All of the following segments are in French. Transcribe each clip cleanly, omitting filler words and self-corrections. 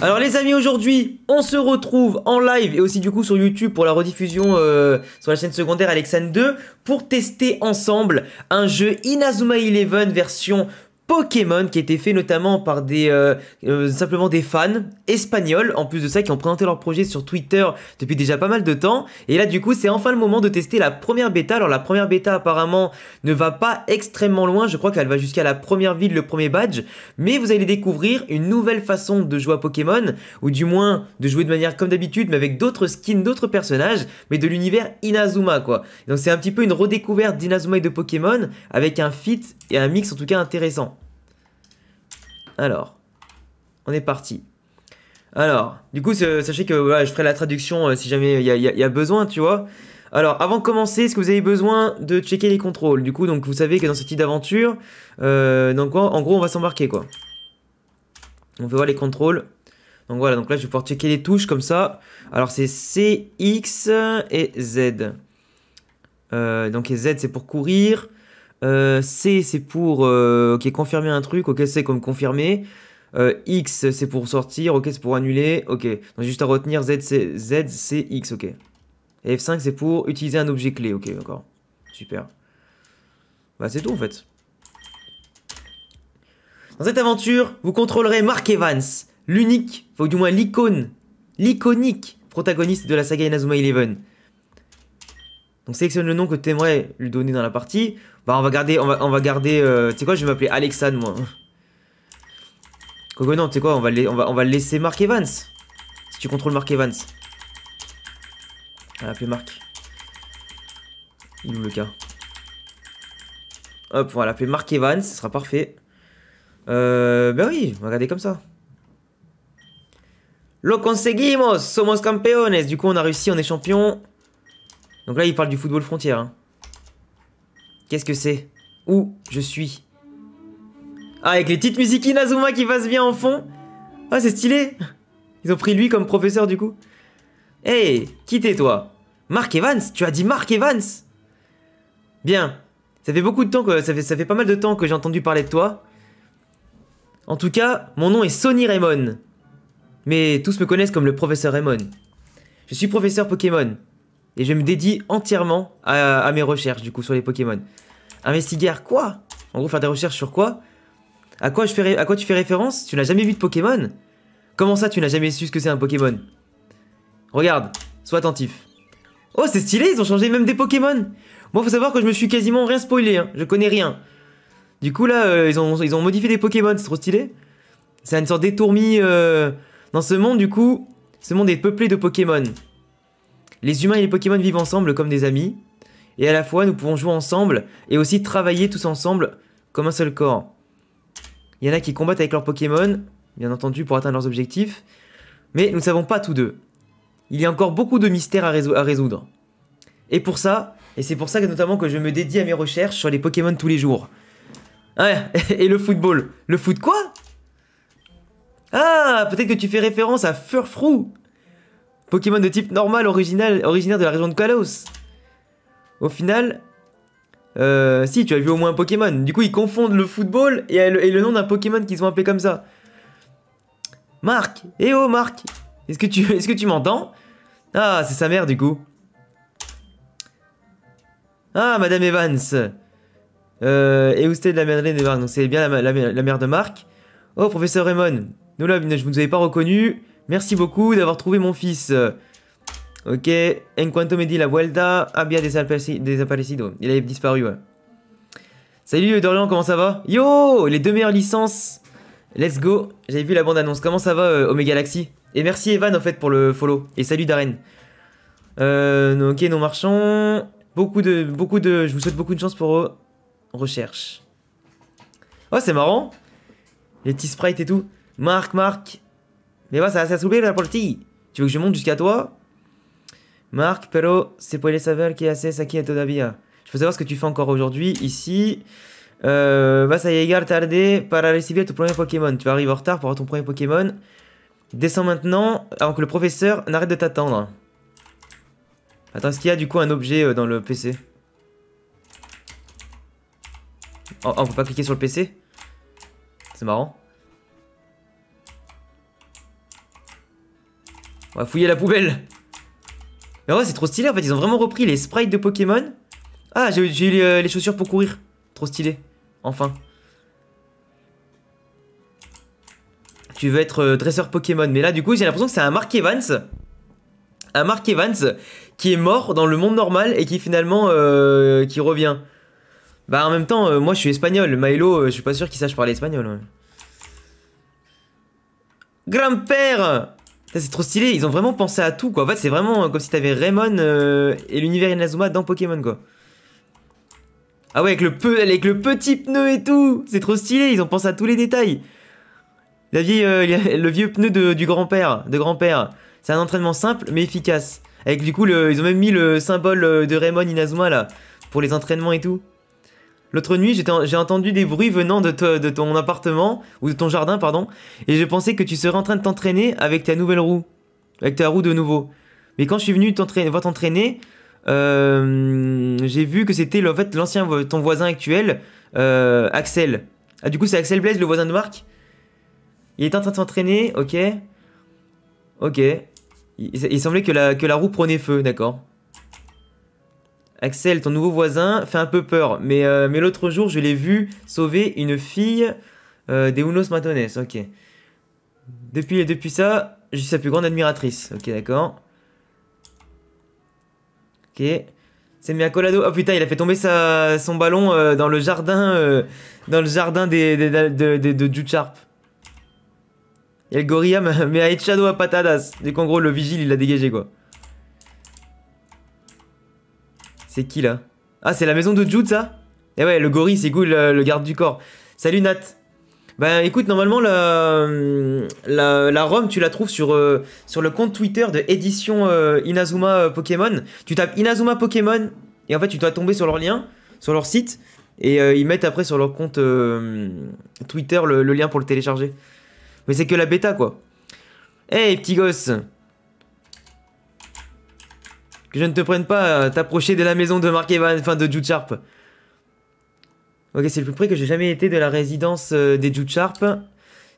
Alors les amis, aujourd'hui, on se retrouve en live et aussi du coup sur YouTube pour la rediffusion sur la chaîne secondaire Alexandre 2 pour tester ensemble un jeu Inazuma Eleven version Pokémon qui a été fait notamment par simplement des fans espagnols en plus de ça qui ont présenté leur projet sur Twitter depuis déjà pas mal de temps et là du coup c'est enfin le moment de tester la première bêta. Alors la première bêta apparemment ne va pas extrêmement loin, je crois qu'elle va jusqu'à la première ville, le premier badge, mais vous allez découvrir une nouvelle façon de jouer à Pokémon ou du moins de jouer de manière comme d'habitude mais avec d'autres skins, d'autres personnages mais de l'univers Inazuma quoi. Donc c'est un petit peu une redécouverte d'Inazuma et de Pokémon avec un fit et un mix en tout cas intéressant. Alors, on est parti. Alors, du coup, sachez que voilà, je ferai la traduction si jamais il y a besoin, tu vois. Alors, avant de commencer, est-ce que vous avez besoin de checker les contrôles? Du coup, donc vous savez que dans ce type d'aventure, donc en gros, on va s'embarquer quoi. On peut voir les contrôles. Donc voilà, donc là, je vais pouvoir checker les touches comme ça. Alors, c'est C, X et Z. Donc Z, c'est pour courir. C c'est pour ok, confirmer un truc, ok c'est comme confirmer. X c'est pour sortir, ok c'est pour annuler, ok. Donc juste à retenir Z c'est X, ok. Et F5 c'est pour utiliser un objet clé, ok d'accord. Super. Bah c'est tout en fait. Dans cette aventure, vous contrôlerez Mark Evans, l'unique, ou du moins l'iconique protagoniste de la saga Inazuma Eleven. Donc sélectionne le nom que tu aimerais lui donner dans la partie. Bah on va garder, tu sais quoi, je vais m'appeler Alexandre moi. Quoique non, tu sais quoi, on va le laisser Mark Evans. Si tu contrôles Mark Evans. On va l'appeler Mark. Il est où le cas? Hop, on va l'appeler Mark Evans, ce sera parfait. Ben oui, on va regarder comme ça. Lo conseguimos, somos campeones. Du coup on a réussi, on est champion. Donc là il parle du football frontière hein. Qu'est-ce que c'est? Où je suis? Ah, avec les petites musiques Inazuma qui passent bien en fond. Ah, c'est stylé. Ils ont pris lui comme professeur du coup. Hey, qui t'es toi? Mark Evans? Tu as dit Mark Evans? Bien. Ça fait beaucoup de temps que... Ça fait pas mal de temps que j'ai entendu parler de toi. En tout cas, mon nom est Sonny Raymond. Mais tous me connaissent comme le professeur Raymond. Je suis professeur Pokémon. Et je me dédie entièrement à mes recherches du coup sur les Pokémon. Investiguer quoi? En gros faire des recherches sur quoi? À quoi tu fais référence? Tu n'as jamais vu de Pokémon? Comment ça tu n'as jamais su ce que c'est un Pokémon? Regarde, sois attentif. Oh c'est stylé, ils ont changé même des Pokémon. Moi faut savoir que je me suis quasiment rien spoilé, hein. Je connais rien. Du coup là ils ont modifié des Pokémon, c'est trop stylé. C'est une sorte d'étourmi dans ce monde du coup. Ce monde est peuplé de Pokémon. Les humains et les Pokémon vivent ensemble comme des amis. Et à la fois nous pouvons jouer ensemble et aussi travailler tous ensemble comme un seul corps. Il y en a qui combattent avec leurs Pokémon, bien entendu pour atteindre leurs objectifs. Mais nous ne savons pas tous deux. Il y a encore beaucoup de mystères à résoudre. Et pour ça, et c'est pour ça que notamment que je me dédie à mes recherches sur les Pokémon tous les jours. Ouais, et le football. Le foot quoi? Ah, peut-être que tu fais référence à Furfrou. Pokémon de type normal originaire de la région de Kalos. Au final, si tu as vu au moins un Pokémon. Du coup ils confondent le football et le nom d'un Pokémon qu'ils ont appelé comme ça. Marc, eh oh Marc, est-ce que tu m'entends? Ah c'est sa mère du coup. Ah Madame Evans. Et où c'était de la Madeleine de Marc? Donc c'est bien la mère de Marc. Oh professeur Raymond, nous là je vous avais pas reconnu. Merci beaucoup d'avoir trouvé mon fils. Ok, en cuanto me di la vuelta, había desaparecido. Il avait disparu, ouais. Salut Dorian, comment ça va? Yo, les 2 meilleures licences. Let's go. J'avais vu la bande-annonce. Comment ça va, Omega Galaxy? Et merci Evan, en fait, pour le follow. Et salut Darren. Ok, nos marchands. Je vous souhaite beaucoup de chance pour recherche. Oh, c'est marrant. Les petits sprites et tout. Marc. Mais va, ça va subir la portilla. Tu veux que je monte jusqu'à toi? Marc, pero se puede saber qué haces aquí todavía. Je peux savoir ce que tu fais encore aujourd'hui, ici. Vas a llegar tarde para recibir tu premier Pokémon. Tu arrives en retard pour avoir ton premier Pokémon. Descends maintenant avant que le professeur n'arrête de t'attendre. Attends, est-ce qu'il y a du coup un objet dans le PC? Oh, on peut pas cliquer sur le PC? C'est marrant. On va fouiller la poubelle. Mais ouais, c'est trop stylé en fait. Ils ont vraiment repris les sprites de Pokémon. Ah, j'ai eu les chaussures pour courir. Trop stylé. Enfin. Tu veux être dresseur Pokémon. Mais là, du coup, j'ai l'impression que c'est un Mark Evans. Un Mark Evans qui est mort dans le monde normal et qui finalement qui revient. Bah en même temps, moi je suis espagnol. Milo, je suis pas sûr qu'il sache parler espagnol. Ouais. Grand-père! C'est trop stylé, ils ont vraiment pensé à tout quoi. En fait, c'est vraiment comme si t'avais Raymond et l'univers Inazuma dans Pokémon quoi. Ah ouais, avec le petit pneu et tout. C'est trop stylé, ils ont pensé à tous les détails. Le vieux pneu du grand-père, de grand-père. C'est un entraînement simple mais efficace. Avec du coup, ils ont même mis le symbole de Raymond Inazuma là, pour les entraînements et tout. L'autre nuit, j'ai entendu des bruits venant de ton appartement, ou de ton jardin, pardon, et je pensais que tu serais en train de t'entraîner avec ta nouvelle roue. Avec ta roue de nouveau. Mais quand je suis venu voir t'entraîner, j'ai vu que c'était en fait ton voisin actuel, Axel. Ah, du coup, c'est Axel Blaise, le voisin de Marc. Il était en train de s'entraîner, ok. Ok. Il semblait que la roue prenait feu, d'accord. Axel, ton nouveau voisin, fait un peu peur. Mais l'autre jour, je l'ai vu sauver une fille des Unos Matones. Ok. Depuis ça, je suis sa plus grande admiratrice. Ok, d'accord. Ok. C'est Mia Colado. Oh putain, il a fait tomber son ballon dans le jardin, de Jucharp. Et le gorilla met à Shadow à patadas. Du coup, en gros, le vigile, il l'a dégagé, quoi. C'est qui, là? Ah, c'est la maison de Jude, ça? Eh ouais, le gorille, c'est cool, le garde du corps. Salut, Nat. Bah, écoute, normalement, la ROM, tu la trouves sur le compte Twitter de édition Inazuma Pokémon. Tu tapes Inazuma Pokémon, et en fait, tu dois tomber sur leur lien, sur leur site, et ils mettent après sur leur compte Twitter le lien pour le télécharger. Mais c'est que la bêta, quoi. Hey, petit gosse! Que je ne te prenne pas à t'approcher de la maison de Mark Evans, enfin de Jude Sharp. Ok, c'est le plus près que j'ai jamais été de la résidence des Jude Sharp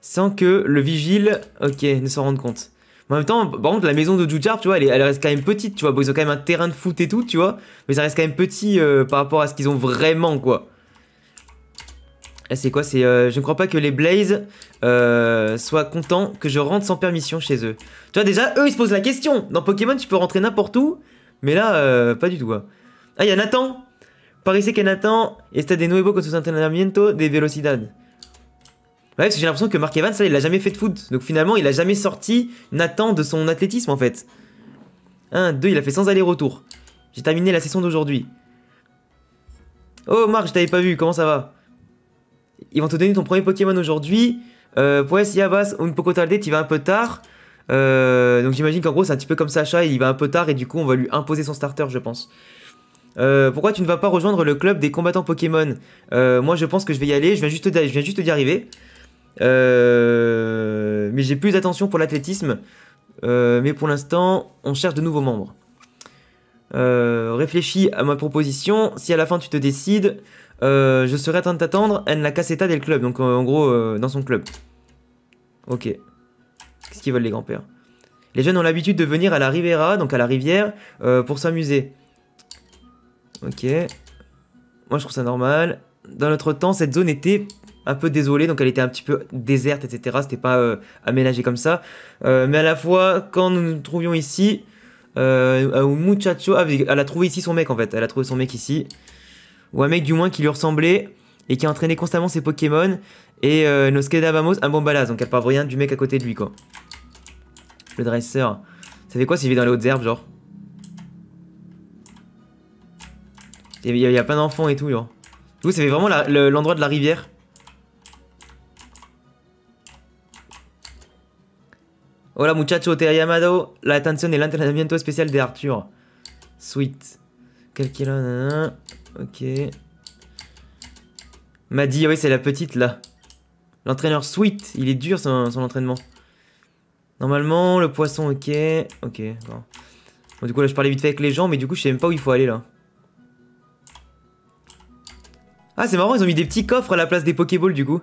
sans que le vigile, ok, ne s'en rende compte. Mais en même temps, par contre, la maison de Jude Sharp, tu vois, elle reste quand même petite, tu vois. Bon, ils ont quand même un terrain de foot et tout, tu vois. Mais ça reste quand même petit par rapport à ce qu'ils ont vraiment, quoi. Et c'est quoi? C'est je ne crois pas que les Blaze soient contents que je rentre sans permission chez eux. Tu vois, déjà, eux, ils se posent la question. Dans Pokémon, tu peux rentrer n'importe où. Mais là, pas du tout, quoi. Ah, il y a Nathan. Parece que Nathan está de nuevo con sus entrenamientos de velocidad. Ouais, parce que j'ai l'impression que Mark Evans, ça, il a jamais fait de foot. Donc finalement, il a jamais sorti Nathan de son athlétisme, en fait. 1, 2, il a fait sans aller-retour. J'ai terminé la session d'aujourd'hui. Oh, Marc, je t'avais pas vu, comment ça va? Ils vont te donner ton premier Pokémon aujourd'hui. Pues ya vas un poco tarde, tu vas un peu tard. Donc j'imagine qu'en gros c'est un petit peu comme Sacha, il va un peu tard et du coup on va lui imposer son starter, je pense. Pourquoi tu ne vas pas rejoindre le club des combattants Pokémon? Moi je pense que je vais y aller, je viens juste d'y arriver. Mais j'ai plus d'attention pour l'athlétisme. Mais pour l'instant on cherche de nouveaux membres. Réfléchis à ma proposition, si à la fin tu te décides, je serai en train de t'attendre en la caseta del club, donc en gros dans son club. Ok. Qu'est-ce qu'ils veulent les grands-pères? Les jeunes ont l'habitude de venir à la Ribera, donc à la rivière, pour s'amuser. Ok. Moi je trouve ça normal. Dans notre temps, cette zone était un peu désolée, donc elle était un petit peu déserte, etc. C'était pas aménagé comme ça. Mais à la fois, quand nous nous trouvions ici, un muchacho, elle a trouvé ici son mec en fait. Elle a trouvé son mec ici. Ou un mec du moins qui lui ressemblait et qui a entraîné constamment ses Pokémon. Et nos Skedavamos, un bon balaz. Donc elle parle rien du mec à côté de lui quoi. Le dresseur. Ça fait quoi s'il vit dans les hautes herbes genre? Il y a plein d'enfants et tout genre. Du coup ça fait vraiment l'endroit de la rivière. Hola muchacho, te ha llamado la atención del entrenamiento especial de Arthur. Sweet. Quelqu'un là. Ok. M'a dit, oui, c'est la petite là. L'entraîneur Sweet, il est dur son entraînement. Normalement, le poisson, ok. Ok, bon. Bon, du coup, là, je parlais vite fait avec les gens, mais du coup, je sais même pas où il faut aller là. Ah, c'est marrant, ils ont mis des petits coffres à la place des Pokéballs du coup.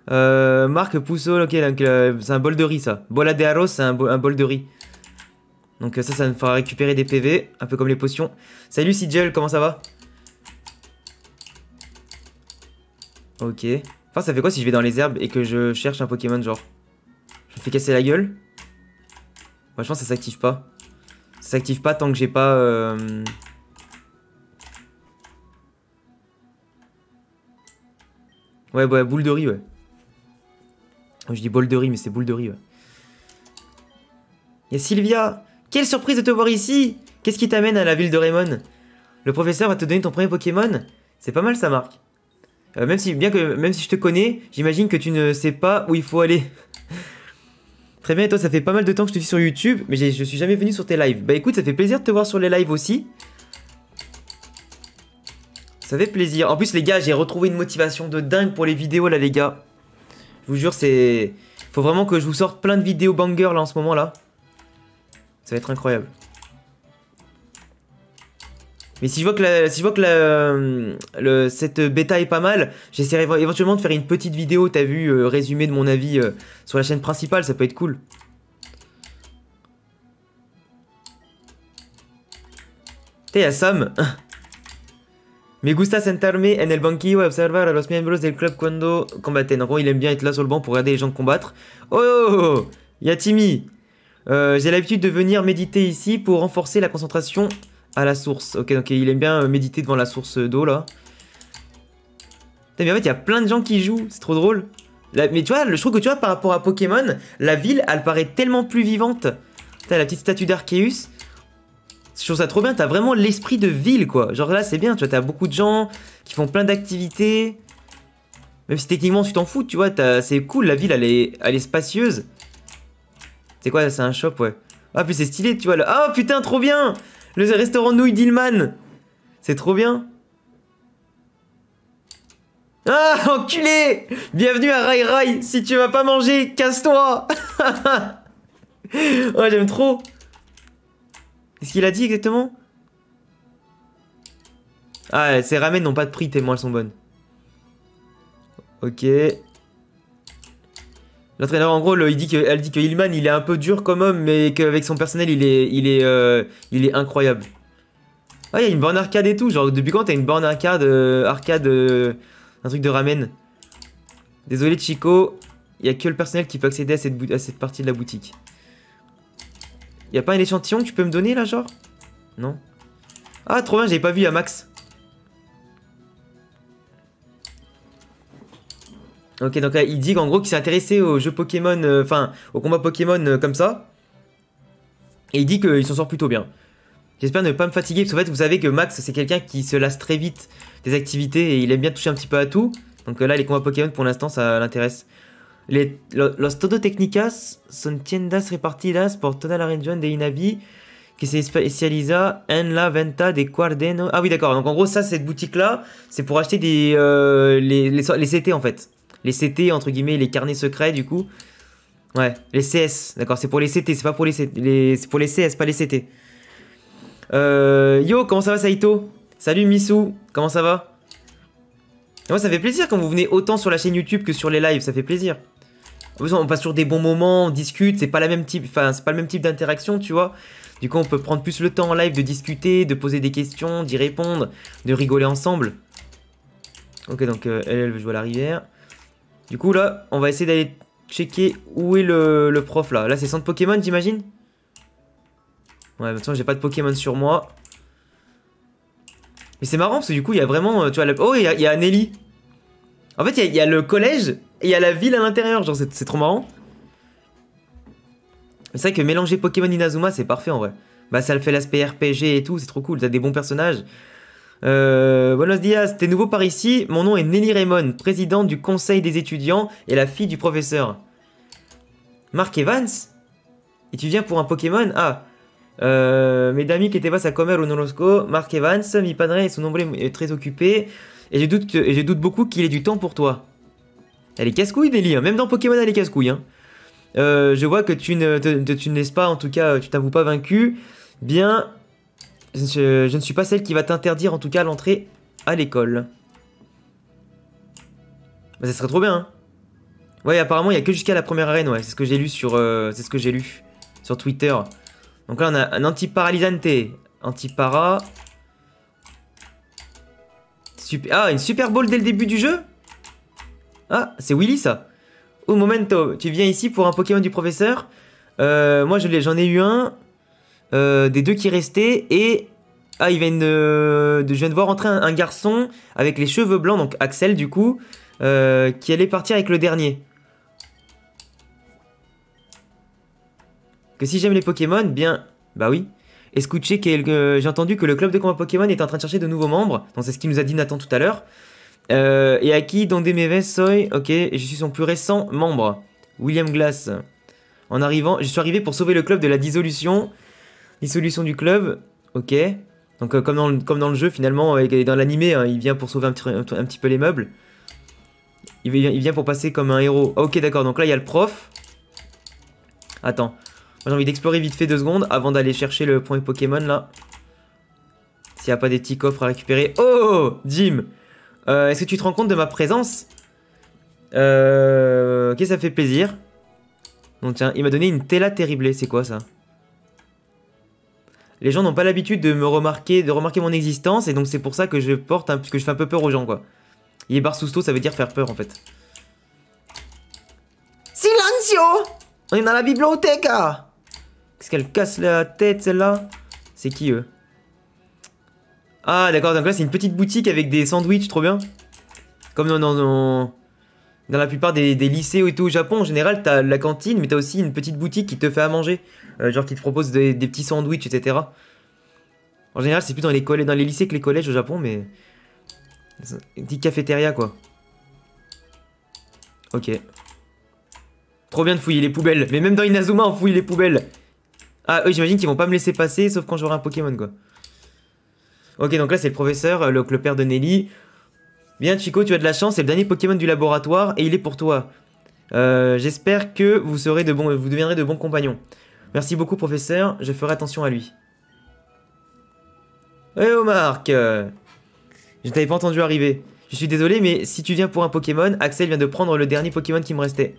Marc Poussol, ok, donc c'est un bol de riz ça. Bola de arroz, c'est un bol de riz. Donc ça me fera récupérer des PV, un peu comme les potions. Salut Sigel, comment ça va? Ok. Enfin, ça fait quoi si je vais dans les herbes et que je cherche un Pokémon, genre? Je me fais casser la gueule? Moi, je pense que ça s'active pas. Ça s'active pas tant que j'ai pas... Ouais, bah, boule de riz, ouais. Je dis bol de riz, mais c'est boule de riz, ouais. Y'a Sylvia! Quelle surprise de te voir ici! Qu'est-ce qui t'amène à la ville de Raymond? Le professeur va te donner ton premier Pokémon? C'est pas mal ça, Marc. Même si je te connais, j'imagine que tu ne sais pas où il faut aller. Très bien, et toi, ça fait pas mal de temps que je te suis sur YouTube, mais je suis jamais venu sur tes lives. Bah écoute, ça fait plaisir de te voir sur les lives aussi. Ça fait plaisir. En plus, les gars, j'ai retrouvé une motivation de dingue pour les vidéos, là, les gars. Je vous jure, c'est... Faut vraiment que je vous sorte plein de vidéos banger, là, en ce moment, là. Ça va être incroyable. Mais si je vois que cette bêta est pas mal, j'essaierai éventuellement de faire une petite vidéo, t'as vu, résumé de mon avis sur la chaîne principale, ça peut être cool. T'es y'a Sam. Me gusta sentarme en el banquillo y observar a los miembros del club cuando combaten. En gros, il aime bien être là sur le banc pour regarder les gens combattre. Oh, y'a Timmy. J'ai l'habitude de venir méditer ici pour renforcer la concentration à la source. Ok, donc il aime bien méditer devant la source d'eau là. Putain, mais en fait, il y a plein de gens qui jouent, c'est trop drôle. Mais tu vois, je trouve que tu vois, par rapport à Pokémon, la ville, elle paraît tellement plus vivante. T'as la petite statue d'Arceus. Je trouve ça trop bien, t'as vraiment l'esprit de ville quoi. Genre là, c'est bien, tu vois, t'as beaucoup de gens qui font plein d'activités. Même si techniquement tu t'en fous, tu vois, c'est cool, la ville, elle est spacieuse. C'est quoi, c'est un shop, ouais. Ah, puis c'est stylé, tu vois. Là. Oh putain, trop bien! Le restaurant nouilles d'Ilman. C'est trop bien. Ah, enculé! Bienvenue à Rai Rai. Si tu vas pas manger, casse-toi. Oh, j'aime trop. Qu'est-ce qu'il a dit exactement? Ah, ces ramen n'ont pas de prix tellement elles sont bonnes. Ok. L'entraîneur, en gros, elle dit que Ilman, il est un peu dur comme homme, mais qu'avec son personnel, il est incroyable. Ah, il y a une borne arcade et tout. Genre, depuis quand t'as une borne arcade, un truc de ramen? Désolé, Chico. Il y a que le personnel qui peut accéder à cette partie de la boutique. Y a pas un échantillon que tu peux me donner, là, genre? Non. Ah, trop bien, j'avais pas vu, à Max. Ok, donc là, il dit qu'en gros, qu'il s'est intéressé aux jeux Pokémon, enfin, au combat Pokémon comme ça. Et il dit qu'il s'en sort plutôt bien. J'espère ne pas me fatiguer, parce qu'en fait, vous savez que Max, c'est quelqu'un qui se lasse très vite des activités et il aime bien toucher un petit peu à tout. Donc là, les combats Pokémon, pour l'instant, ça l'intéresse. Los Todo Técnicas son tiendas repartidas por toda la región de Inabi qui se especializa en la venta de cuadernos. Ah oui, d'accord. Donc en gros, ça, cette boutique-là, c'est pour acheter les CT en fait. Les CT, entre guillemets, les carnets secrets, du coup. Ouais, les CS. D'accord, c'est pour les CT, c'est pas pour c'est pour les CS, pas les CT. Yo, comment ça va, Saito? Salut, Missou. Comment ça va? Moi, ça fait plaisir quand vous venez autant sur la chaîne YouTube que sur les lives. Ça fait plaisir. En plus, on passe sur des bons moments, on discute. C'est pas la même type, enfin, c'est pas le même type d'interaction, tu vois. Du coup, on peut prendre plus le temps en live de discuter, de poser des questions, d'y répondre, de rigoler ensemble. Ok, donc elle veut jouer à la rivière. Du coup, là, on va essayer d'aller checker où est le prof, là. Là, c'est centre Pokémon, j'imagine? Ouais, maintenant, j'ai pas de Pokémon sur moi. Mais c'est marrant, parce que du coup, il y a vraiment... Tu vois, oh, il y a Nelly. En fait, il y a le collège et il y a la ville à l'intérieur. Genre, c'est trop marrant. C'est vrai que mélanger Pokémon Inazuma, c'est parfait, en vrai. Bah, ça le fait l'aspect RPG et tout, c'est trop cool. T'as des bons personnages. Buenos dias, t'es nouveau par ici. Mon nom est Nelly Raymond, présidente du conseil des étudiants et la fille du professeur. Mark Evans? Et tu viens pour un Pokémon? Ah. Mes amis qui étaient vas a comer un orosco. Mark Evans, mi padre et son ombre est très occupé. Et je doute beaucoup qu'il ait du temps pour toi. Elle est casse-couille, Nelly. Hein. Même dans Pokémon, elle est casse-couille. Hein. Je vois que tu ne laisses pas, en tout cas, tu t'avoues pas vaincu. Bien, je ne suis pas celle qui va t'interdire, en tout cas, l'entrée à l'école. Bah, ça serait trop bien. Hein. Ouais, apparemment, il n'y a que jusqu'à la première arène. Ouais, c'est ce que j'ai lu sur, sur Twitter. Donc là, on a un anti-paralysante. Anti-para. Super... Ah, une Super Bowl dès le début du jeu? Ah, c'est Willy, ça. Oh, momento. Tu viens ici pour un Pokémon du professeur. Moi, j'en ai eu un. Des deux qui restaient. Et... Ah, il vient je viens de voir entrer un garçon avec les cheveux blancs, donc Axel, du coup, qui allait partir avec le dernier. Que si j'aime les Pokémon, bien... Bah oui. Escuché, j'ai entendu que le club de combat Pokémon est en train de chercher de nouveaux membres. Donc c'est ce qu'il nous a dit Nathan tout à l'heure. Et à qui donde me soy... Ok, je suis son plus récent membre. William Glass. En arrivant, je suis arrivé pour sauver le club de la dissolution. Dissolution du club. Ok. Donc comme dans le jeu finalement, dans l'animé, hein, il vient pour sauver un petit peu les meubles. Il vient pour passer comme un héros. Ok, d'accord, donc là il y a le prof. Attends. J'ai envie d'explorer vite fait 2 secondes avant d'aller chercher le premier Pokémon là. S'il n'y a pas des petits coffres à récupérer. Oh, Jim, est-ce que tu te rends compte de ma présence? Ok, ça fait plaisir. Donc tiens, il m'a donné une Tela Terrible. C'est quoi ça? Les gens n'ont pas l'habitude de remarquer mon existence. Et donc c'est pour ça que je que je fais un peu peur aux gens, quoi. Yebarsusto, ça veut dire faire peur en fait. Silencio! On est dans la bibliothèque! Qu'est-ce qu'elle casse la tête, celle-là? C'est qui, eux? Ah, d'accord, donc là, c'est une petite boutique avec des sandwichs, trop bien. Comme dans la plupart des lycées et tout au Japon, en général, t'as la cantine, mais t'as aussi une petite boutique qui te fait à manger. Genre qui te propose des petits sandwichs, etc. En général, c'est plus dans les lycées que les collèges au Japon, mais... Une petite cafétéria, quoi. Ok. Trop bien de fouiller les poubelles. Mais même dans Inazuma, on fouille les poubelles. Ah oui, j'imagine qu'ils vont pas me laisser passer, sauf quand j'aurai un Pokémon, quoi. Ok, donc là, c'est le professeur, le père de Nelly. Bien, Chico, tu as de la chance, c'est le dernier Pokémon du laboratoire, et il est pour toi. J'espère que vous deviendrez de bons compagnons. Merci beaucoup, professeur, je ferai attention à lui. Eh oh, Marc, je t'avais pas entendu arriver. Je suis désolé, mais si tu viens pour un Pokémon, Axel vient de prendre le dernier Pokémon qui me restait.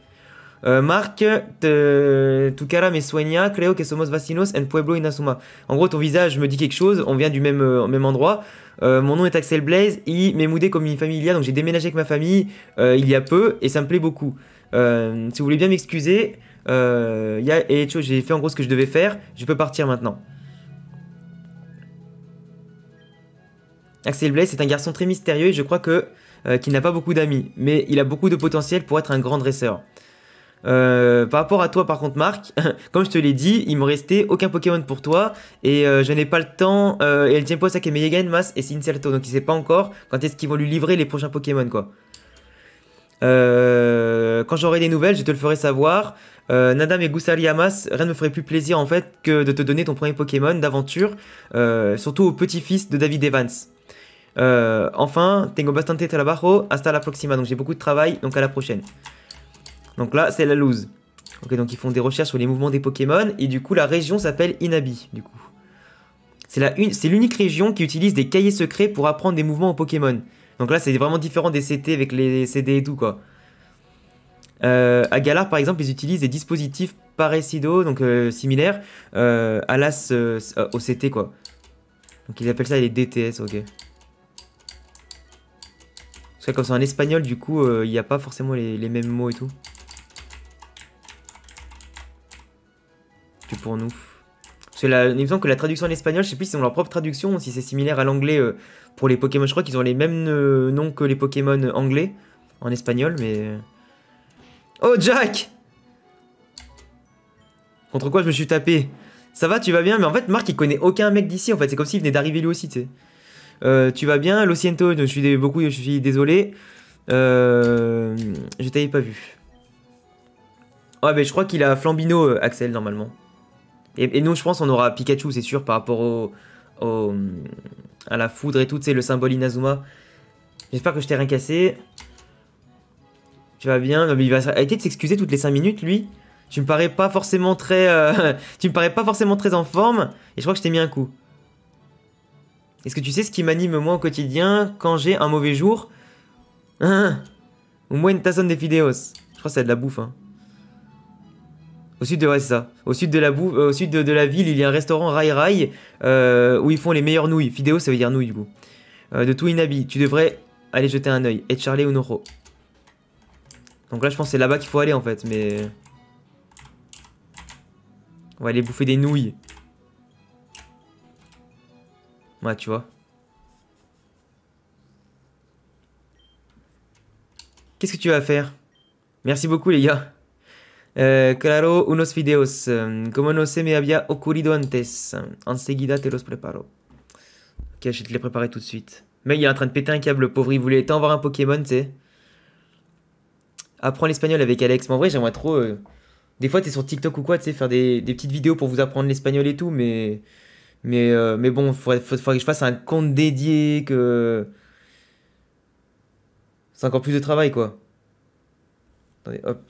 Marc, tu cara me sueña, creo que somos vecinos en Pueblo Inazuma. En gros, ton visage me dit quelque chose, on vient du même endroit. Mon nom est Axel Blaze, y me mudé comme une familia, donc j'ai déménagé avec ma famille il y a peu, et ça me plaît beaucoup. Si vous voulez bien m'excuser, j'ai fait en gros ce que je devais faire, je peux partir maintenant. Axel Blaze est un garçon très mystérieux et je crois qu'il n'a pas beaucoup d'amis, mais il a beaucoup de potentiel pour être un grand dresseur. Par rapport à toi par contre Marc, comme je te l'ai dit, il me restait aucun Pokémon pour toi et je n'ai pas le temps et el tiempo ça que me llega en más es incierto, donc il sait pas encore quand est-ce qu'ils vont lui livrer les prochains Pokémon quoi. Quand j'aurai des nouvelles je te le ferai savoir. Nada me gustaría más, rien ne me ferait plus plaisir en fait que de te donner ton premier Pokémon d'aventure, surtout au petit-fils de David Evans. Enfin, tengo bastante trabajo, hasta la próxima, donc j'ai beaucoup de travail, donc à la prochaine. Donc là, c'est la loose. Ok, donc ils font des recherches sur les mouvements des Pokémon. Et du coup, la région s'appelle Inabi, du coup. C'est l'unique région qui utilise des cahiers secrets pour apprendre des mouvements aux Pokémon. Donc là, c'est vraiment différent des CT avec les CD et tout, quoi. À Galar, par exemple, ils utilisent des dispositifs parecido, donc similaires, à l'as au CT, quoi. Donc ils appellent ça les DTS, ok. Parce que comme c'est en espagnol, du coup, il n'y a pas forcément les mêmes mots et tout. Que pour nous. Parce que il me semble que la traduction en espagnol, je sais plus si c'est leur propre traduction ou si c'est similaire à l'anglais pour les Pokémon. Je crois qu'ils ont les mêmes noms que les Pokémon anglais en espagnol, mais... Oh, Jack! Contre quoi je me suis tapé? Ça va, tu vas bien? Mais en fait, Marc, il connaît aucun mec d'ici, en fait. C'est comme s'il venait d'arriver lui aussi, tu sais. Tu vas bien? Lo siento, je suis désolé. Je t'avais pas vu. Ouais, mais je crois qu'il a Flambino, Axel, normalement. Et nous, je pense, on aura Pikachu, c'est sûr, par rapport à la foudre et tout, tu sais, le symbole Inazuma. J'espère que je t'ai rien cassé. Tu vas bien? Non, mais il va arrêter de s'excuser toutes les 5 minutes, lui. Tu me parais pas forcément très... tu me parais pas forcément très en forme. Et je crois que je t'ai mis un coup. Est-ce que tu sais ce qui m'anime, moi, au quotidien, quand j'ai un mauvais jour? Au moins une tasse de fideos. Je crois que c'est de la bouffe, hein. Au sud de, ouais, c'est ça. Au sud de la au sud de la ville, il y a un restaurant Rai Rai où ils font les meilleures nouilles. Fideo, ça veut dire nouilles du coup. De tout Inabi, tu devrais aller jeter un œil. Et Charlie Unoro. Donc là, je pense que c'est là-bas qu'il faut aller en fait, mais. On va aller bouffer des nouilles. Ouais, tu vois. Qu'est-ce que tu vas faire? Merci beaucoup, les gars. Claro, unos videos. Como no se me había ocurrido antes. Enseguida te los preparo. Ok, je vais te les préparer tout de suite. Mais il est en train de péter un câble, le pauvre. Il voulait tant voir un Pokémon, tu sais. Apprends l'espagnol avec Alex. Mais en vrai, j'aimerais trop. Des fois, t'es sur TikTok ou quoi, tu sais, faire des petites vidéos pour vous apprendre l'espagnol et tout, mais. Mais bon, faudrait que je fasse un compte dédié, que. C'est encore plus de travail, quoi. Attendez, hop.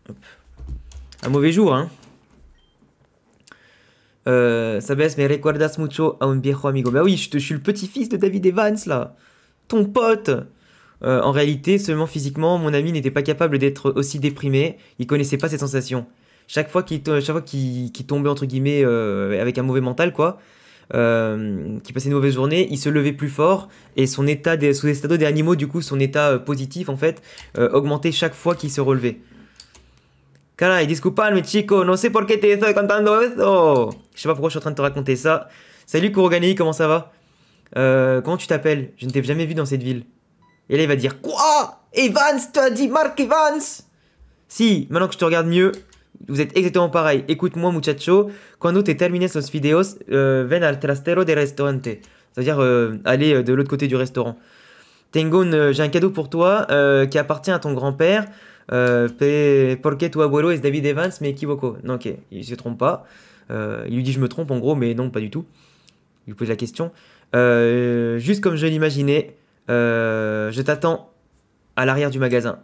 Hop. Un mauvais jour, hein. Sabes, me recuerdas mucho a un viejo amigo. Bah oui, je suis le petit-fils de David Evans, là. Ton pote. En réalité, seulement physiquement, mon ami n'était pas capable d'être aussi déprimé. Il connaissait pas cette sensation. Chaque fois qu'il tombait, entre guillemets, avec un mauvais mental, quoi, qui passait une mauvaise journée, il se levait plus fort et son état, sous les stades des animaux, du coup, son état positif, en fait, augmentait chaque fois qu'il se relevait. Caray, disculpame, chico, no sé por qué te estoy contando esto. Je sais pas pourquoi je suis en train de te raconter ça. Salut Kurogani, comment ça va? Comment tu t'appelles? Je ne t'ai jamais vu dans cette ville. Et là, il va dire quoi? Evans, t'as dit Mark Evans? Si, maintenant que je te regarde mieux, vous êtes exactement pareil. Écoute-moi, muchacho. Cuando te termines los videos, ven al trastero del restaurante. C'est-à-dire aller de l'autre côté du restaurant. Tengo, j'ai un cadeau pour toi qui appartient à ton grand-père. Porque tu abuelo es David Evans, mais equivoco. Non, ok, il se trompe pas. Il lui dit je me trompe en gros, mais non, pas du tout. Il lui pose la question. Juste comme je l'imaginais, je t'attends à l'arrière du magasin.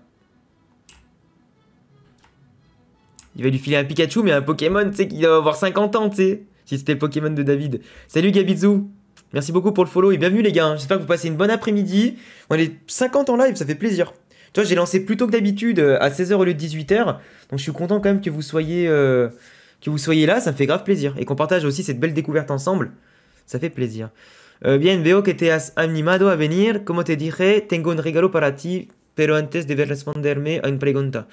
Il va lui filer un Pikachu, mais un Pokémon, tu sais, qui doit avoir 50 ans, tu sais. Si c'était le Pokémon de David. Salut Gabizou. Merci beaucoup pour le follow et bienvenue les gars. J'espère que vous passez une bonne après-midi. On est 50 en live, ça fait plaisir. Tu vois, j'ai lancé plus tôt que d'habitude à 16h au lieu de 18h. Donc je suis content quand même que vous soyez là, ça me fait grave plaisir. Et qu'on partage aussi cette belle découverte ensemble. Ça fait plaisir. Bien, veo que te has animado a venir. Como te dije, tengo un regalo para ti, pero antes debes responderme a une pregunta.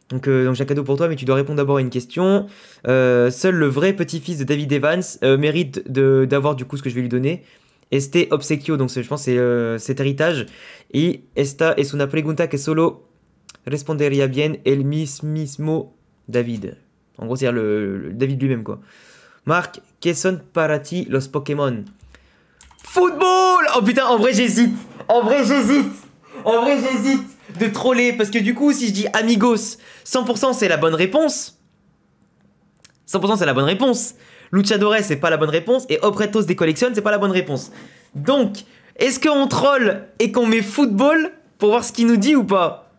Donc j'ai un cadeau pour toi, mais tu dois répondre d'abord à une question. Seul le vrai petit-fils de David Evans mérite d'avoir du coup ce que je vais lui donner. Este obsequio, donc je pense que c'est cet héritage. Et esta es una pregunta que solo respondería bien el mismo David. En gros, c'est le David lui-même, quoi. Marc, ¿qué son para ti los Pokémon? Football! Oh putain, en vrai, j'hésite. En vrai, j'hésite de troller. Parce que du coup, si je dis amigos, 100% c'est la bonne réponse. 100% c'est la bonne réponse. Luchadores, c'est pas la bonne réponse. Et Opretos décollectionne, c'est pas la bonne réponse. Donc, est-ce qu'on troll et qu'on met football pour voir ce qu'il nous dit ou pas?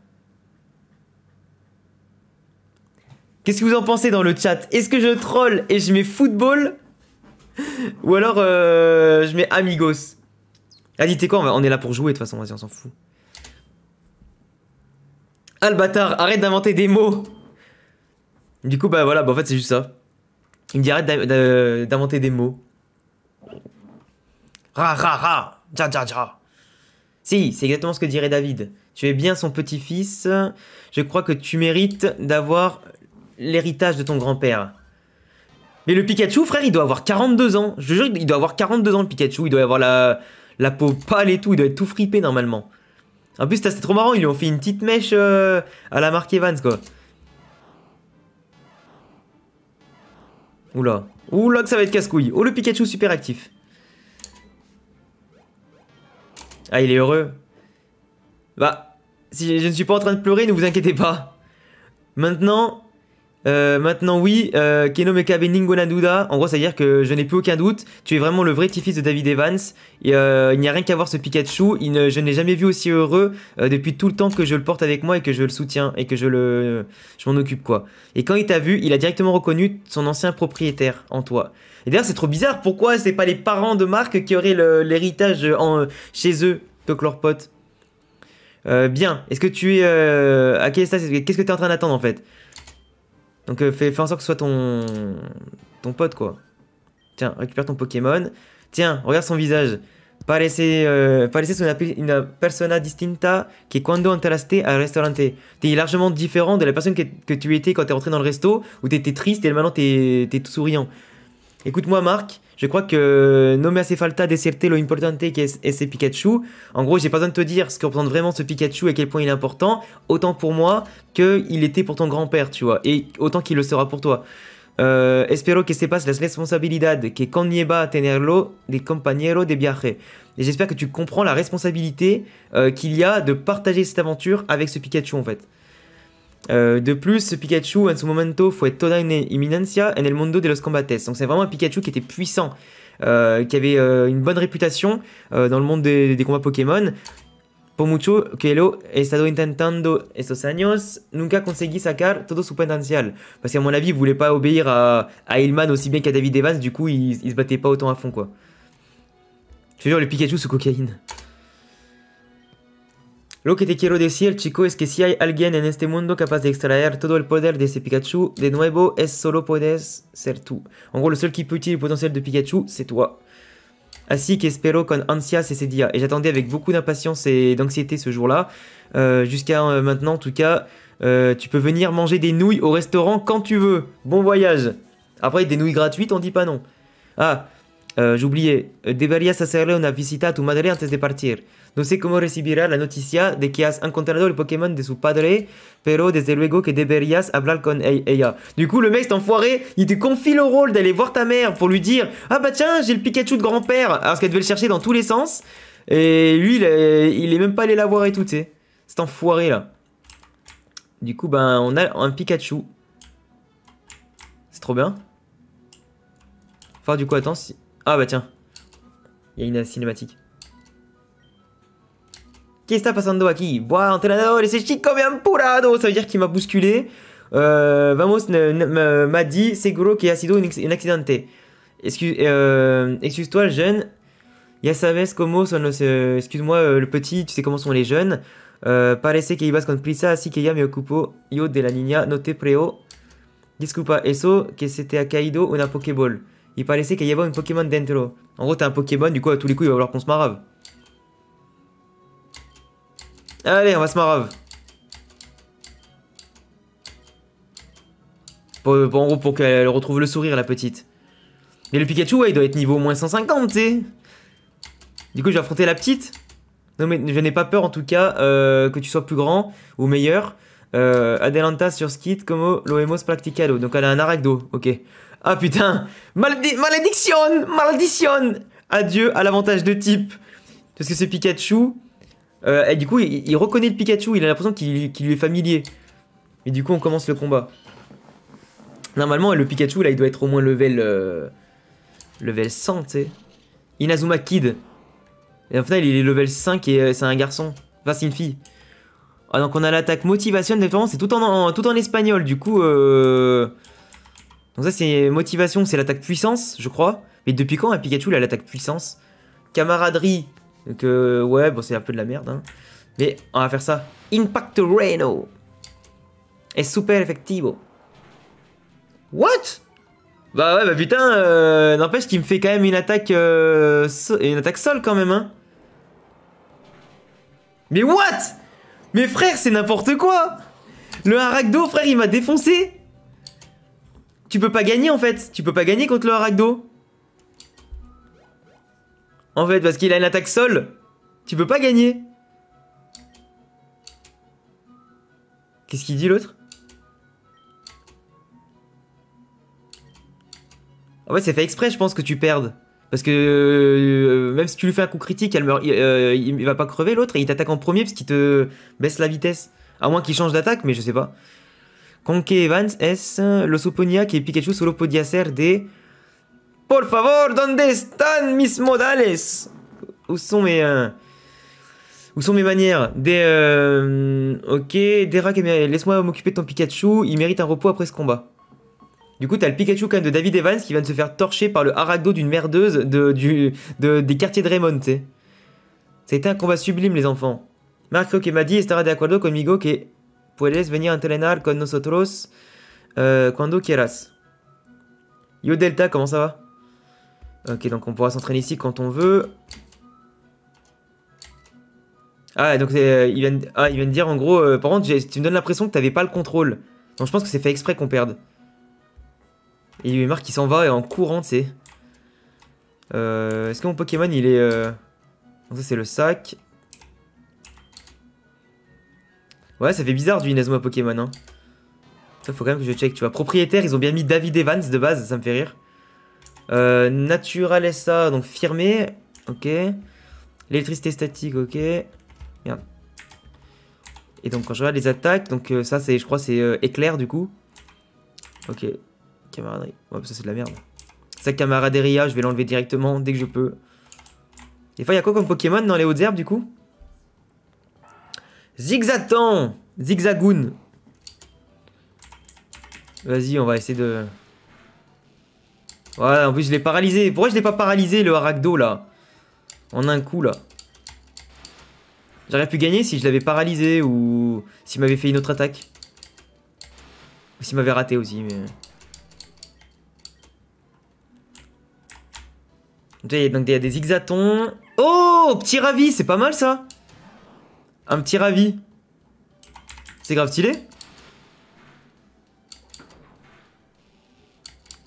Qu'est-ce que vous en pensez dans le chat? Est-ce que je troll et je mets football? Ou alors je mets amigos? Ah, dis, t'es quoi, on est là pour jouer de toute façon, vas-y, on s'en fout. Ah, le bâtard, arrête d'inventer des mots. Du coup, bah voilà, bah en fait, c'est juste ça. Il me dit arrête d'inventer des mots. Ra ra ra, ja ja ja. Si, c'est exactement ce que dirait David. Tu es bien son petit-fils. Je crois que tu mérites d'avoir l'héritage de ton grand-père. Mais le Pikachu, frère, il doit avoir 42 ans. Je te jure, il doit avoir 42 ans, le Pikachu. Il doit avoir la peau pâle et tout. Il doit être tout fripé, normalement. En plus, c'est trop marrant. Ils lui ont fait une petite mèche à la Mark Evans, quoi. Oula. Oula, que ça va être casse-couille. Oh, le Pikachu super actif. Ah, il est heureux. Bah, si je ne suis pas en train de pleurer, ne vous inquiétez pas. Maintenant, oui, Keno me cabe ninguna duda. En gros, ça veut dire que je n'ai plus aucun doute. Tu es vraiment le vrai petit-fils de David Evans. Et il n'y a rien qu'à voir ce Pikachu. Je ne l'ai jamais vu aussi heureux depuis tout le temps que je le porte avec moi et que je le soutiens et que je m'en occupe, quoi. Et quand il t'a vu, il a directement reconnu son ancien propriétaire en toi. Et d'ailleurs, c'est trop bizarre. Pourquoi c'est pas les parents de Marc qui auraient l'héritage chez eux, plutôt que leurs potes? Bien. Est-ce que tu es à quel stade? Qu'est-ce que tu es en train d'attendre en fait? Donc fais en sorte que ce soit ton pote quoi. Tiens, récupère ton Pokémon. Tiens, regarde son visage. Parece una persona distinta que cuando entraste al restaurante. T'es largement différent de la personne que tu étais quand t'es rentré dans le resto, où t'étais triste et maintenant t'es tout souriant. Écoute-moi Marc, je crois que no me hace falta decirte lo importante que es ese Pikachu. En gros, j'ai pas besoin de te dire ce que représente vraiment ce Pikachu et à quel point il est important, autant pour moi qu'il était pour ton grand-père, tu vois, et autant qu'il le sera pour toi. Espero que sepas las responsabilidad que conlleva tenerlo de compañero de viaje. Et j'espère que tu comprends la responsabilité qu'il y a de partager cette aventure avec ce Pikachu en fait. De plus, ce Pikachu en su momento fue toda una eminencia en el mundo de los combates. Donc c'est vraiment un Pikachu qui était puissant, qui avait une bonne réputation dans le monde des combats Pokémon. Por mucho que lo he estado intentando estos años, nunca conseguí sacar todo su potencial. Parce qu'à mon avis, il voulait pas obéir à Hillman aussi bien qu'à David Evans, du coup, il se battait pas autant à fond, quoi. Je te jure, le Pikachu sous cocaïne. Lo que te quiero decir, chico, es que si hay alguien en este mundo capaz de extraer todo el poder de ese Pikachu, de nuevo, es solo puedes ser tú. En gros, le seul qui peut utiliser le potentiel de Pikachu, c'est toi. Así que espero con ansias ese día. Et j'attendais avec beaucoup d'impatience et d'anxiété ce jour-là. Jusqu'à maintenant, en tout cas, tu peux venir manger des nouilles au restaurant quand tu veux. Bon voyage. Après, des nouilles gratuites, on dit pas non. Ah, j'oubliais. Deberías hacerle una visita a tu madre antes de partir. No sé cómo recibirá la noticia de que has encontrado el Pokémon de su padre, pero desde luego que deberías hablar con ella. Du coup, le mec, cet enfoiré, il te confie le rôle d'aller voir ta mère pour lui dire « Ah bah tiens, j'ai le Pikachu de grand-père !» Alors qu'elle devait le chercher dans tous les sens. Et lui, il est même pas allé la voir et tout, tu sais. Cet enfoiré, là. Du coup, ben, on a un Pikachu. C'est trop bien. Enfin, du coup, attends, si... Ah bah tiens. Il y a une cinématique. ¿Qué está pasando aquí? Buah, entrenador, ese chico me ha apurado. Ça veut dire qu'il m'a bousculé. Vamos, m'a dit, seguro que ha sido un accidente. Excuse-toi, jeune. Ya sabes cómo son los... Excuse-moi, le petit, tu sais comment sont les jeunes. Parece que ibas con prisa, así que ya me ocupo yo de la niña. No te preo. Disculpa, eso que se te ha caído una Pokéball. Il parece que lleva un Pokémon dentro. En gros, t'as un Pokémon, du coup, à tous les coups, il va falloir qu'on se marave. Allez, on va se marave. En gros, pour qu'elle retrouve le sourire, la petite. Mais le Pikachu, ouais, il doit être niveau moins 150, tu sais. Du coup, je vais affronter la petite. Non, mais je n'ai pas peur, en tout cas, que tu sois plus grand ou meilleur. Adelanta sur skit como lo hemos practicado. Donc, elle a un Aragdo, ok. Ah, putain. Malédiction. Maldition. Adieu à l'avantage de type. Parce que ce Pikachu... et du coup, il reconnaît le Pikachu, il a l'impression qu'il lui est familier. Et du coup, on commence le combat. Normalement, le Pikachu, là, il doit être au moins level 100, tu sais. Inazuma Kid. Et au final, il est level 5 et c'est un garçon. Enfin, c'est une fille. Ah, donc on a l'attaque motivation, c'est tout en espagnol, du coup... Donc ça, c'est motivation, c'est l'attaque puissance, je crois. Mais depuis quand un Pikachu, il a l'attaque puissance? Camaraderie. Donc ouais, bon c'est un peu de la merde hein. Mais on va faire ça. Impact Reno. Es super effectivo. What? Bah ouais, bah putain, n'empêche qu'il me fait quand même une attaque sol quand même hein. Mais what? Mais frère, c'est n'importe quoi. Le Aragdo, frère, il m'a défoncé. Tu peux pas gagner en fait. Tu peux pas gagner contre le Aragdo. En fait, parce qu'il a une attaque sol, tu peux pas gagner. Qu'est-ce qu'il dit l'autre? En fait, c'est fait exprès, je pense que tu perdes. Parce que même si tu lui fais un coup critique, il va pas crever l'autre et il t'attaque en premier parce qu'il te baisse la vitesse. À moins qu'il change d'attaque, mais je sais pas. Conque Evans es lo suponía que Pikachu solo podía ser de... Por favor, ¿dónde están mis modales? Où sont mes manières? Ok, Dera, laisse-moi m'occuper de ton Pikachu. Il mérite un repos après ce combat. Du coup, t'as le Pikachu quand même de David Evans qui vient de se faire torcher par le Aragdo d'une merdeuse des quartiers de Raymond, tu sais. Ça a été un combat sublime, les enfants. Marco que m'a dit estará de acuerdo conmigo que puedes venir a entrenar con nosotros cuando quieras. Yo Delta, comment ça va? Ok, donc on pourra s'entraîner ici quand on veut. Ah, donc il vient de dire en gros, par contre, tu me donnes l'impression que t'avais pas le contrôle. Donc je pense que c'est fait exprès qu'on perde. Et il marque qu'il s'en va et en courant, tu sais. Est-ce que mon Pokémon il est. Donc ça c'est le sac. Ouais, ça fait bizarre du Inazuma Pokémon, hein. Ça faut quand même que je check, tu vois. Propriétaire, ils ont bien mis David Evans de base, ça me fait rire. Naturalesa, donc firmé. Ok. L'électricité statique, ok. Merde. Et donc quand je regarde les attaques, donc ça c'est, je crois c'est éclair du coup. Ok. Camaraderie. Ouais, ça c'est de la merde. Ça camaraderia, je vais l'enlever directement dès que je peux. Des fois il y a quoi comme Pokémon dans les hautes herbes du coup? Zigzatan, Zigzagoon. Vas-y, on va essayer de... Voilà, en plus je l'ai paralysé. Pourquoi je l'ai pas paralysé le Haragdo là? En un coup là. J'aurais pu gagner si je l'avais paralysé ou s'il m'avait fait une autre attaque. Ou s'il m'avait raté aussi, mais... Donc il y a des zigzatons. Oh, petit ravi, c'est pas mal ça. Un petit ravi. C'est grave stylé.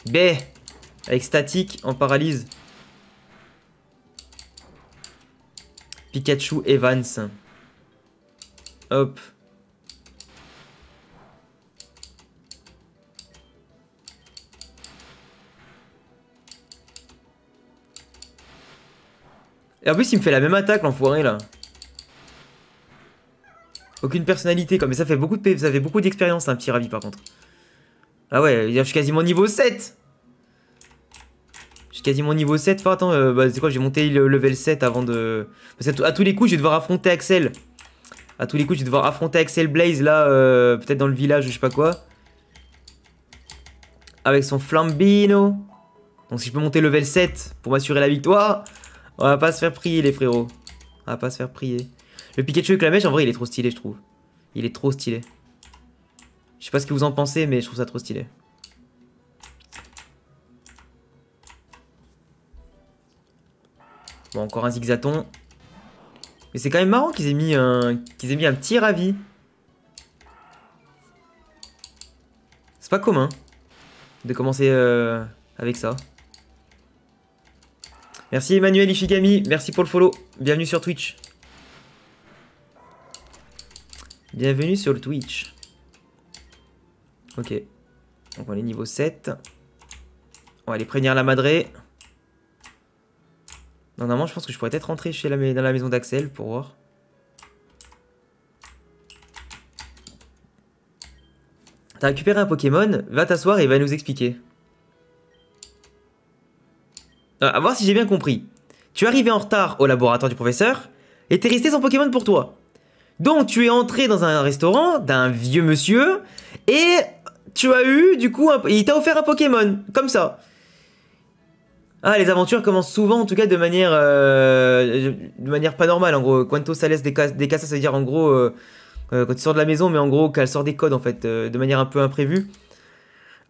B. Avec statique en paralyse. Pikachu Evans. Hop. Et en plus il me fait la même attaque l'enfoiré là. Aucune personnalité quoi, mais ça fait beaucoup d'expérience un petit ravi par contre. Ah ouais, je suis quasiment niveau 7. Je suis quasiment niveau 7. Enfin attends, bah, c'est quoi, j'ai monté le level 7 avant de... Parce qu'à tous les coups je vais devoir affronter Axel. À tous les coups je vais devoir affronter Axel Blaze là, peut-être dans le village ou je sais pas quoi. Avec son Flambino. Donc si je peux monter level 7 pour m'assurer la victoire, on va pas se faire prier les frérots. On va pas se faire prier. Le Pikachu avec la mèche en vrai il est trop stylé je trouve. Il est trop stylé. Je sais pas ce que vous en pensez mais je trouve ça trop stylé. Bon encore un zigzaton. Mais c'est quand même marrant qu'ils aient mis un petit ravi. C'est pas commun de commencer avec ça. Merci Emmanuel Ishigami, merci pour le follow. Bienvenue sur Twitch. Bienvenue sur le Twitch. Ok. Donc on est niveau 7. On va aller prévenir la madré. Normalement je pense que je pourrais peut-être rentrer dans la maison d'Axel pour voir. T'as récupéré un Pokémon, va t'asseoir et il va nous expliquer. À voir si j'ai bien compris. Tu es arrivé en retard au laboratoire du professeur et t'es resté sans Pokémon pour toi. Donc tu es entré dans un restaurant d'un vieux monsieur et tu as eu du coup il t'a offert un Pokémon comme ça. Ah, les aventures commencent souvent en tout cas de manière pas normale en gros. Quanto Sales des Casa, ça veut dire en gros quand tu sors de la maison mais en gros qu'elle sort des codes en fait de manière un peu imprévue.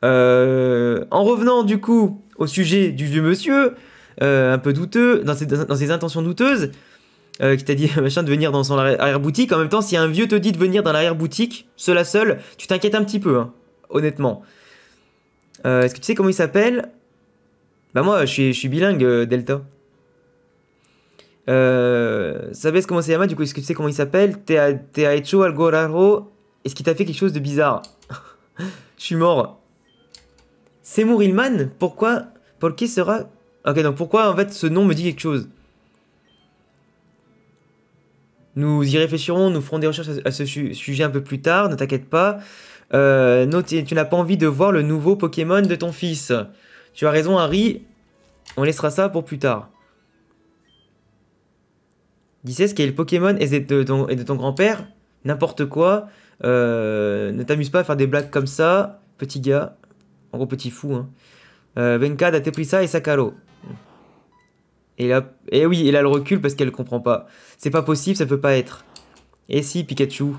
En revenant du coup au sujet du vieux monsieur, un peu douteux, dans ses intentions douteuses, qui t'a dit machin de venir dans son arrière-boutique. En même temps, si un vieux te dit de venir dans l'arrière-boutique, seul à seul, tu t'inquiètes un petit peu, hein, honnêtement. Est-ce que tu sais comment il s'appelle? Bah moi, je suis bilingue, Delta. Sabes comment c'est Yama, du coup, est-ce que tu sais comment il s'appelle? Te ha hecho algo raro. Est-ce qu'il t'a fait quelque chose de bizarre? Je suis mort. Seymour Hillman? Pourquoi? Pour qui sera... Ok, donc pourquoi en fait ce nom me dit quelque chose? Nous y réfléchirons, nous ferons des recherches à ce sujet un peu plus tard, ne t'inquiète pas. Non, tu n'as pas envie de voir le nouveau Pokémon de ton fils. Tu as raison, Harry. On laissera ça pour plus tard. Dis-ce quel Pokémon est de ton grand-père? N'importe quoi. Ne t'amuse pas à faire des blagues comme ça, petit gars. En gros, petit fou. Hein. Venka, Dateprisa et Sakaro. Et là, et oui, elle a le recul parce qu'elle comprend pas. C'est pas possible, ça peut pas être. Et si, Pikachu.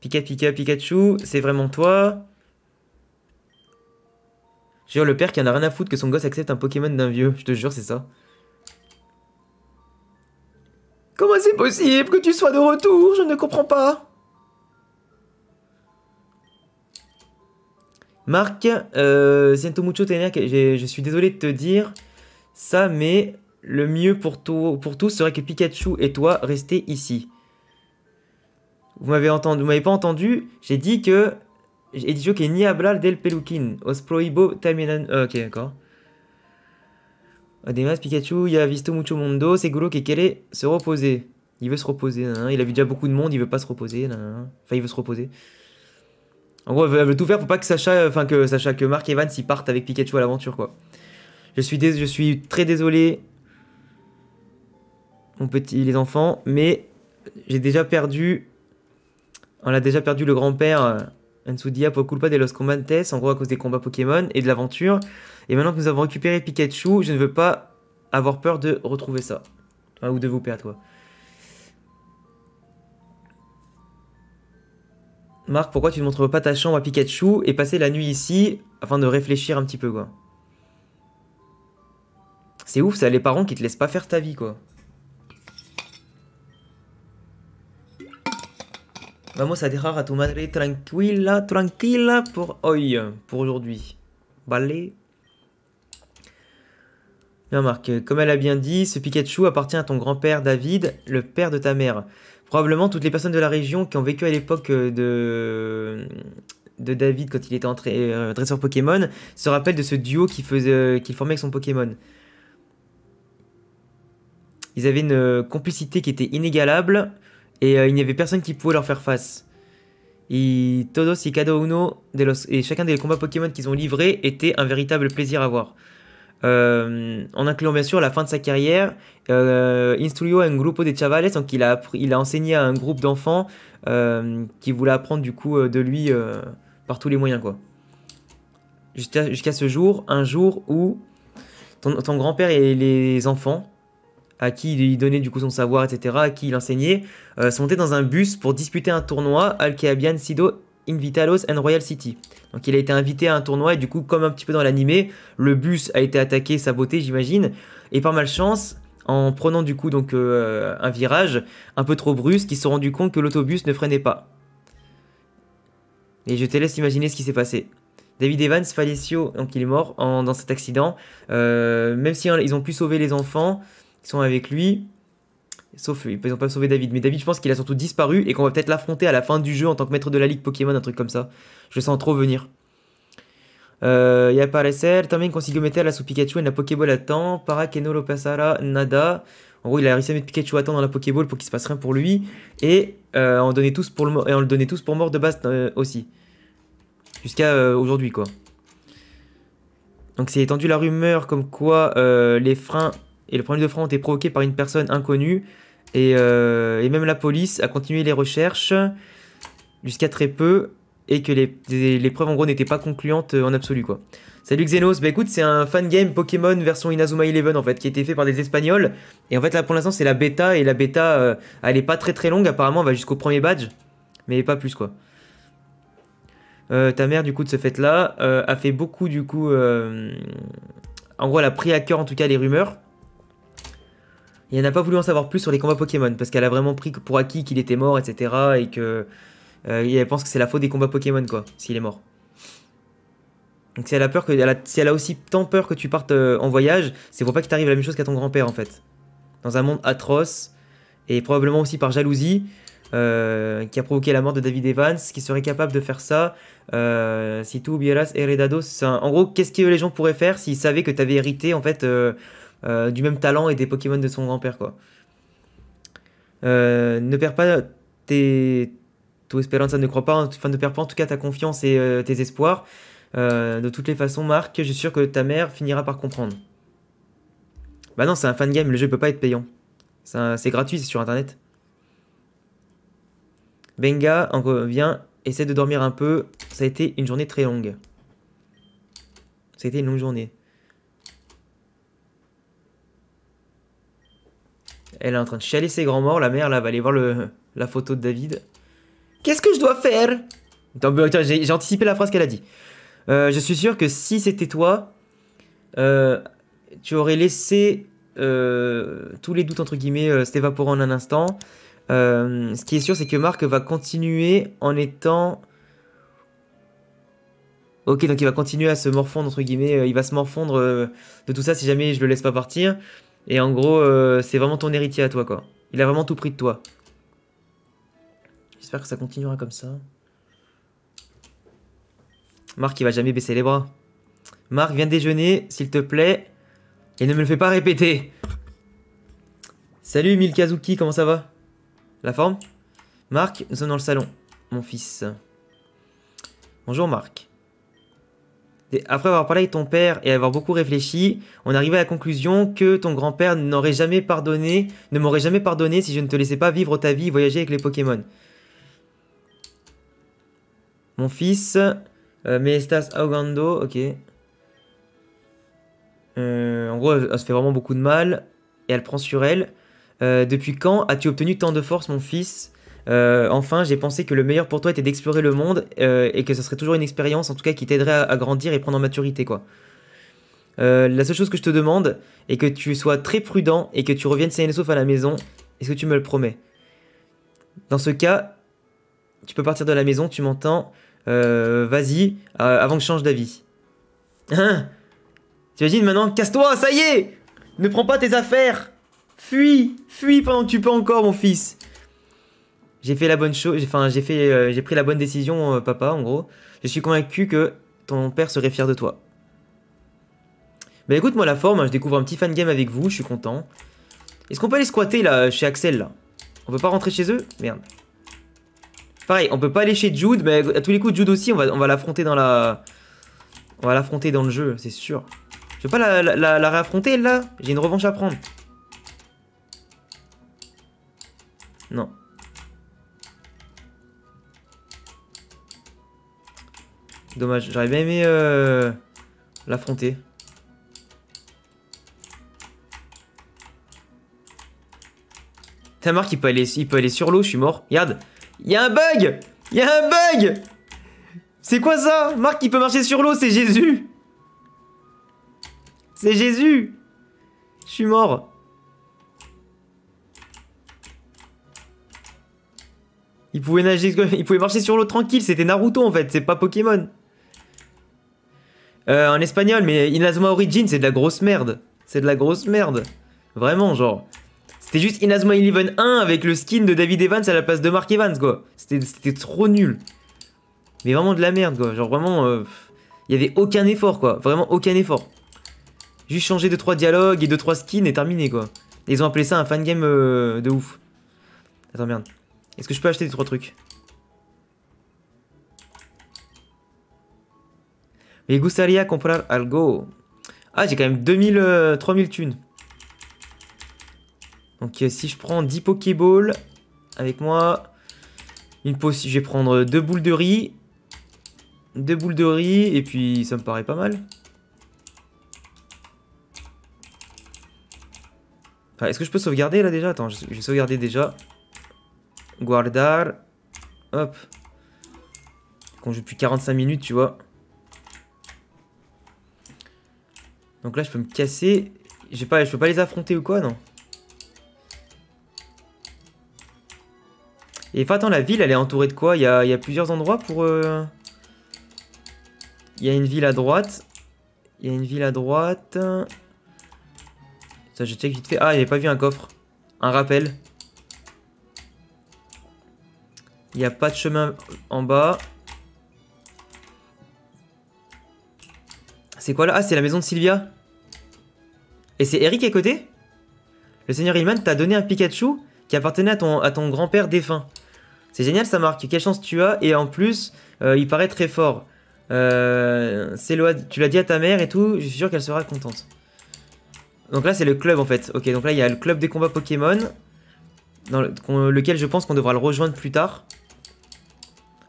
Pikachu, c'est vraiment toi. Jure, le père qui en a rien à foutre que son gosse accepte un Pokémon d'un vieux. Je te jure, c'est ça. Comment c'est possible que tu sois de retour? Je ne comprends pas. Marc, siento mucho tener que... Je suis désolé de te dire ça, mais le mieux pour tous serait que Pikachu et toi restez ici. Vous m'avez entendu, vous m'avez pas entendu? J'ai dit que ni hablar del peluquín. Os prohibo terminan... ok, d'accord. Además, Pikachu ya ha visto mucho mundo, seguro que quiere se reposer. Il veut se reposer, hein. Il a vu déjà beaucoup de monde, il veut pas se reposer. Hein. Enfin, il veut se reposer. En gros, elle veut tout faire pour pas que que Mark Evans y parte avec Pikachu à l'aventure, quoi. Je suis très désolé, les enfants, mais j'ai déjà perdu. On a déjà perdu le grand-père Ansudia por culpa de los combates, en gros à cause des combats Pokémon et de l'aventure. Et maintenant que nous avons récupéré Pikachu, je ne veux pas avoir peur de retrouver ça. Enfin, ou de vous perdre, quoi. Marc, pourquoi tu ne montres pas ta chambre à Pikachu et passer la nuit ici afin de réfléchir un petit peu, quoi. C'est ouf, ça, les parents qui te laissent pas faire ta vie, quoi. Vamos a dejar a tu madre tranquila pour hoy, pour aujourd'hui. Vale. Bien Marc, comme elle a bien dit, ce Pikachu appartient à ton grand-père David, le père de ta mère. Probablement toutes les personnes de la région qui ont vécu à l'époque de David quand il était dresseur Pokémon se rappellent de ce duo qu'il formait avec son Pokémon. Ils avaient une complicité qui était inégalable et il n'y avait personne qui pouvait leur faire face. Et todos y cada uno et chacun des combats Pokémon qu'ils ont livrés était un véritable plaisir à voir. En incluant bien sûr la fin de sa carrière, instruyó a un grupo de chavales, donc il a enseigné à un groupe d'enfants qui voulaient apprendre du coup de lui par tous les moyens, quoi. Jusqu'à ce jour, un jour où ton grand-père et les enfants à qui il donnait du coup son savoir, etc., à qui il enseignait, sont montés dans un bus pour disputer un tournoi al que habían sido invitados en Royal City. Donc il a été invité à un tournoi et du coup, comme un petit peu dans l'animé, le bus a été attaqué, saboté, j'imagine, et par malchance, en prenant du coup donc un virage un peu trop brusque, ils se sont rendus compte que l'autobus ne freinait pas. Et je te laisse imaginer ce qui s'est passé. David Evans falleció, donc il est mort dans cet accident, même si ils ont pu sauver les enfants qui sont avec lui, sauf ils n'ont pas sauvé David, mais David je pense qu'il a surtout disparu et qu'on va peut-être l'affronter à la fin du jeu en tant que maître de la ligue Pokémon, un truc comme ça. Je le sens trop venir. Y aparecer también consiguió meter a su Pikachu en la Pokéball à temps, para que no lo pasara nada. En gros, il a réussi à mettre Pikachu à temps dans la Pokéball pour qu'il se passe rien pour lui, et on le donnait tous pour mort de base aussi. Jusqu'à aujourd'hui, quoi. Donc c'est étendu la rumeur comme quoi les freins et le problème de frein ont été provoqués par une personne inconnue. Et même la police a continué les recherches jusqu'à très peu. Et que les preuves en gros n'étaient pas concluantes en absolu, quoi. Salut Xenos, bah écoute, c'est un fan game Pokémon version Inazuma Eleven en fait, qui a été fait par des Espagnols. Et en fait là pour l'instant c'est la bêta, et la bêta elle est pas très longue, apparemment elle va jusqu'au premier badge. Mais pas plus, quoi. Ta mère du coup de ce fait là a fait beaucoup du coup... en gros elle a pris à cœur en tout cas les rumeurs. Et elle n'a pas voulu en savoir plus sur les combats Pokémon, parce qu'elle a vraiment pris pour acquis qu'il était mort, etc. Et que... elle pense que c'est la faute des combats Pokémon, quoi, s'il est mort. Donc si elle a peur si elle a aussi tant peur que tu partes en voyage, c'est pour pas qu'il t'arrive la même chose qu'à ton grand-père, en fait. Dans un monde atroce, et probablement aussi par jalousie, qui a provoqué la mort de David Evans, qui serait capable de faire ça si tu hubieras heredado. En gros, qu'est-ce que les gens pourraient faire s'ils savaient que tu avais hérité, en fait, du même talent et des Pokémon de son grand-père, quoi. Ne perds pas tu Esperanza, ne crois pas, enfin ne perds pas en tout cas ta confiance et tes espoirs. De toutes les façons, Marc, je suis sûr que ta mère finira par comprendre. Bah non, c'est un fan game, le jeu peut pas être payant. C'est gratuit, c'est sur internet. Benga, viens, essaie de dormir un peu. Ça a été une journée très longue. Ça a été une longue journée. Elle est en train de chialer ses grands morts. La mère, là, va aller voir la photo de David. Qu'est-ce que je dois faire? Attends, j'ai anticipé la phrase qu'elle a dit. Je suis sûr que si c'était toi, tu aurais laissé tous les doutes, entre guillemets, s'évaporer en un instant. Ce qui est sûr, c'est que Marc va continuer en étant... Ok, donc il va continuer à se morfondre, entre guillemets. Il va se morfondre de tout ça si jamais je le laisse pas partir. Et en gros, c'est vraiment ton héritier à toi, quoi. Il a vraiment tout pris de toi. J'espère que ça continuera comme ça. Marc, il va jamais baisser les bras. Marc, viens déjeuner, s'il te plaît. Et ne me le fais pas répéter. Salut Milkazuki, comment ça va? La forme? Marc, nous sommes dans le salon. Mon fils. Bonjour Marc. Et après avoir parlé avec ton père et avoir beaucoup réfléchi, on est arrivé à la conclusion que ton grand-père ne m'aurait jamais pardonné si je ne te laissais pas vivre ta vie et voyager avec les Pokémon. Mon fils, me estás ahogando, ok. En gros, elle se fait vraiment beaucoup de mal et elle prend sur elle. Depuis quand as-tu obtenu tant de force, mon fils? Enfin, j'ai pensé que le meilleur pour toi était d'explorer le monde et que ce serait toujours une expérience, en tout cas, qui t'aiderait à grandir et prendre en maturité, quoi. La seule chose que je te demande est que tu sois très prudent et que tu reviennes sain et sauf à la maison. Est-ce que tu me le promets? Dans ce cas, tu peux partir de la maison, tu m'entends? Vas-y, avant que je change d'avis. Hein? T'imagines maintenant? Casse-toi, ça y est! Ne prends pas tes affaires! Fuis! Fuis pendant que tu peux encore, mon fils! J'ai fait la bonne chose, enfin j'ai pris la bonne décision, papa, en gros. Je suis convaincu que ton père serait fier de toi. Bah écoute, moi la forme, hein, je découvre un petit fan game avec vous, je suis content. Est-ce qu'on peut aller squatter là, chez Axel là? On peut pas rentrer chez eux? Merde. Pareil, on peut pas aller chez Jude, mais à tous les coups Jude aussi, on va l'affronter dans la... On va l'affronter dans le jeu, c'est sûr. Je veux pas la réaffronter là? J'ai une revanche à prendre. Non. Dommage, j'aurais bien aimé l'affronter. T'as Marc, il peut aller sur l'eau, je suis mort. Regarde, il y a un bug! Il y a un bug! C'est quoi ça? Marc, il peut marcher sur l'eau, c'est Jésus! C'est Jésus! Je suis mort. Il pouvait nager, il pouvait marcher sur l'eau tranquille, c'était Naruto en fait, c'est pas Pokémon. En espagnol, mais Inazuma Origin, c'est de la grosse merde. C'est de la grosse merde. Vraiment, genre. C'était juste Inazuma Eleven 1 avec le skin de David Evans à la place de Mark Evans, quoi. C'était trop nul. Mais vraiment de la merde, quoi. Genre vraiment, il y avait aucun effort, quoi. Vraiment aucun effort. Juste changer 2-3 dialogues et 2-3 skins et terminé, quoi. Et ils ont appelé ça un fangame de ouf. Attends, merde. Est-ce que je peux acheter des 3 trucs? Me gustaría comprar algo. Ah, j'ai quand même 3000 thunes. Donc si je prends 10 Pokéballs avec moi, je vais prendre 2 boules de riz. 2 boules de riz, et puis ça me paraît pas mal. Enfin, est-ce que je peux sauvegarder là déjà? Attends, je vais sauvegarder déjà. Guardar. Hop. Quand je joue depuis 45 minutes, tu vois. Donc là, je peux me casser. Je peux pas les affronter ou quoi, non? Et enfin, attends, la ville, elle est entourée de quoi? Il y a plusieurs endroits pour... Il y a une ville à droite. Il y a une ville à droite. Ça, je check vite fait. Ah, il avait pas vu un coffre. Un rappel. Il n'y a pas de chemin en bas. C'est quoi là? Ah, c'est la maison de Sylvia. Et c'est Eric à côté? Le seigneur Hillman t'a donné un Pikachu qui appartenait à ton grand-père défunt. C'est génial, ça marque. Quelle chance tu as. Et en plus, il paraît très fort. Tu l'as dit à ta mère et tout. Je suis sûr qu'elle sera contente. Donc là, c'est le club en fait. Ok, donc là, il y a le club des combats Pokémon. Dans lequel je pense qu'on devra le rejoindre plus tard.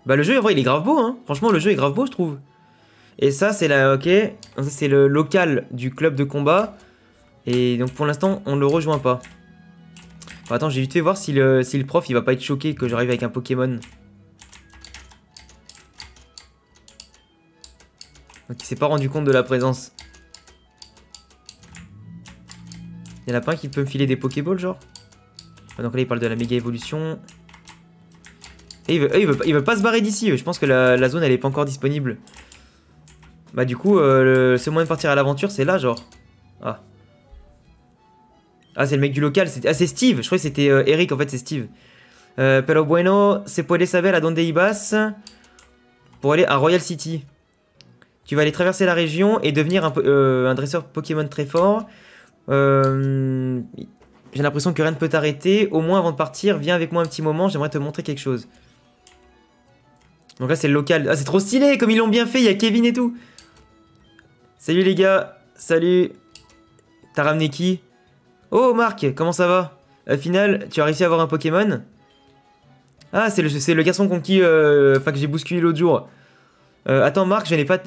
Bah, le jeu, en vrai, il est grave beau, hein. Franchement, le jeu est grave beau, je trouve. Et ça, c'est la... Ok. Ça, c'est le local du club de combat. Et donc, pour l'instant, on ne le rejoint pas. Bon, attends, j'ai vite fait voir si le prof il va pas être choqué que j'arrive avec un Pokémon. Donc il s'est pas rendu compte de la présence. Il y en a pas un qui peut me filer des Pokéballs genre. Ah, donc là il parle de la méga évolution. Et il veut pas se barrer d'ici. Je pense que la zone elle est pas encore disponible. Bah du coup le seul moyen de partir à l'aventure c'est là genre. Ah. Ah c'est le mec du local. Ah c'est Steve. Je croyais que c'était Eric en fait c'est Steve. Pero bueno, se puede saber a donde ibas pour aller à Royal City. Tu vas aller traverser la région et devenir un dresseur Pokémon très fort. J'ai l'impression que rien ne peut t'arrêter. Au moins avant de partir, viens avec moi un petit moment, j'aimerais te montrer quelque chose. Donc là c'est le local. Ah c'est trop stylé comme ils l'ont bien fait, il y a Kevin et tout. Salut les gars, salut. T'as ramené qui? Oh Marc, comment ça va? Au final, tu as réussi à avoir un Pokémon? Ah c'est le garçon que j'ai bousculé l'autre jour. Attends Marc, je n'ai pas...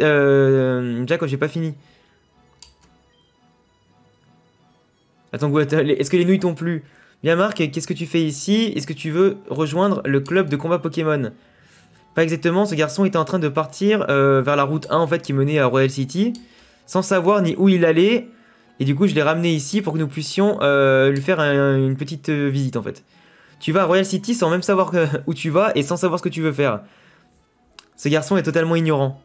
Jack, j'ai pas fini. Attends, est-ce que les nouilles t'ont plu? Bien Marc, qu'est-ce que tu fais ici? Est-ce que tu veux rejoindre le club de combat Pokémon? Pas exactement, ce garçon était en train de partir vers la route 1 en fait qui menait à Royal City, sans savoir ni où il allait, et du coup je l'ai ramené ici pour que nous puissions lui faire une petite visite en fait. Tu vas à Royal City sans même savoir où tu vas et sans savoir ce que tu veux faire. Ce garçon est totalement ignorant.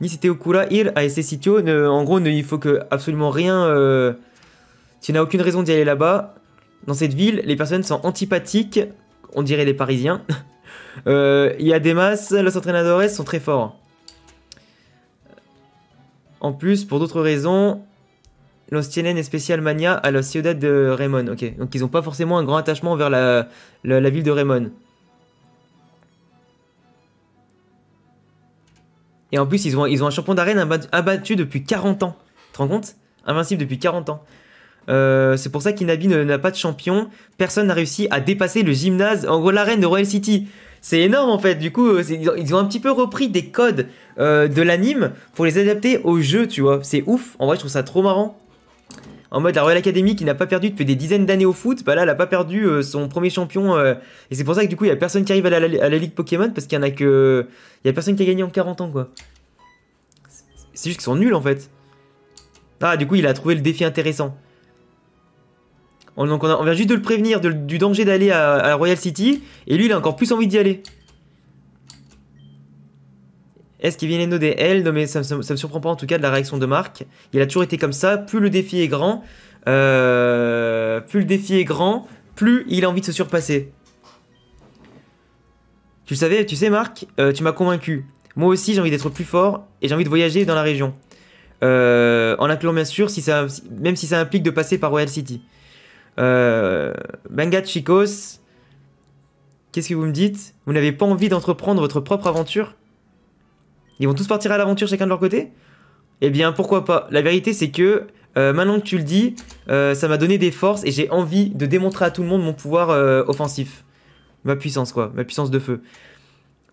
Ni c'était Okura, ir a ese sitio, en gros il faut que absolument rien... Tu n'as aucune raison d'y aller là-bas. Dans cette ville, les personnes sont antipathiques, on dirait les Parisiens. Y a des masses, los entrenadores sont très forts. En plus, pour d'autres raisons, los tienen especial mania a la ciudad de Raymond. Ok, donc ils n'ont pas forcément un grand attachement vers la ville de Raymond. Et en plus, ils ont un champion d'arène abattu depuis 40 ans. Tu te rends compte? Invincible depuis 40 ans. C'est pour ça qu'Inabi n'a pas de champion. Personne n'a réussi à dépasser le gymnase, en gros l'arène de Royal City. C'est énorme en fait. Du coup, ils ont un petit peu repris des codes de l'anime pour les adapter au jeu, tu vois. C'est ouf. En vrai, je trouve ça trop marrant. En mode la Royal Academy qui n'a pas perdu depuis des dizaines d'années au foot, bah là, elle a pas perdu son premier champion. Et c'est pour ça que du coup, il y a personne qui arrive à la Ligue Pokémon parce qu'il y en a que. Il y a personne qui a gagné en 40 ans, quoi. C'est juste qu'ils sont nuls en fait. Ah, du coup, il a trouvé le défi intéressant. Donc on vient juste de le prévenir du danger d'aller à Royal City. Et lui il a encore plus envie d'y aller. Est-ce qu'il vient de elle? Non mais ça me surprend pas en tout cas de la réaction de Marc. Il a toujours été comme ça. Plus le défi est grand, plus il a envie de se surpasser. Tu sais Marc, tu m'as convaincu. Moi aussi j'ai envie d'être plus fort et j'ai envie de voyager dans la région. En incluant bien sûr même si ça implique de passer par Royal City. Benga chicos, qu'est-ce que vous me dites? Vous n'avez pas envie d'entreprendre votre propre aventure? Ils vont tous partir à l'aventure chacun de leur côté? Eh bien pourquoi pas. La vérité c'est que maintenant que tu le dis, ça m'a donné des forces et j'ai envie de démontrer à tout le monde mon pouvoir offensif. Ma puissance quoi, ma puissance de feu.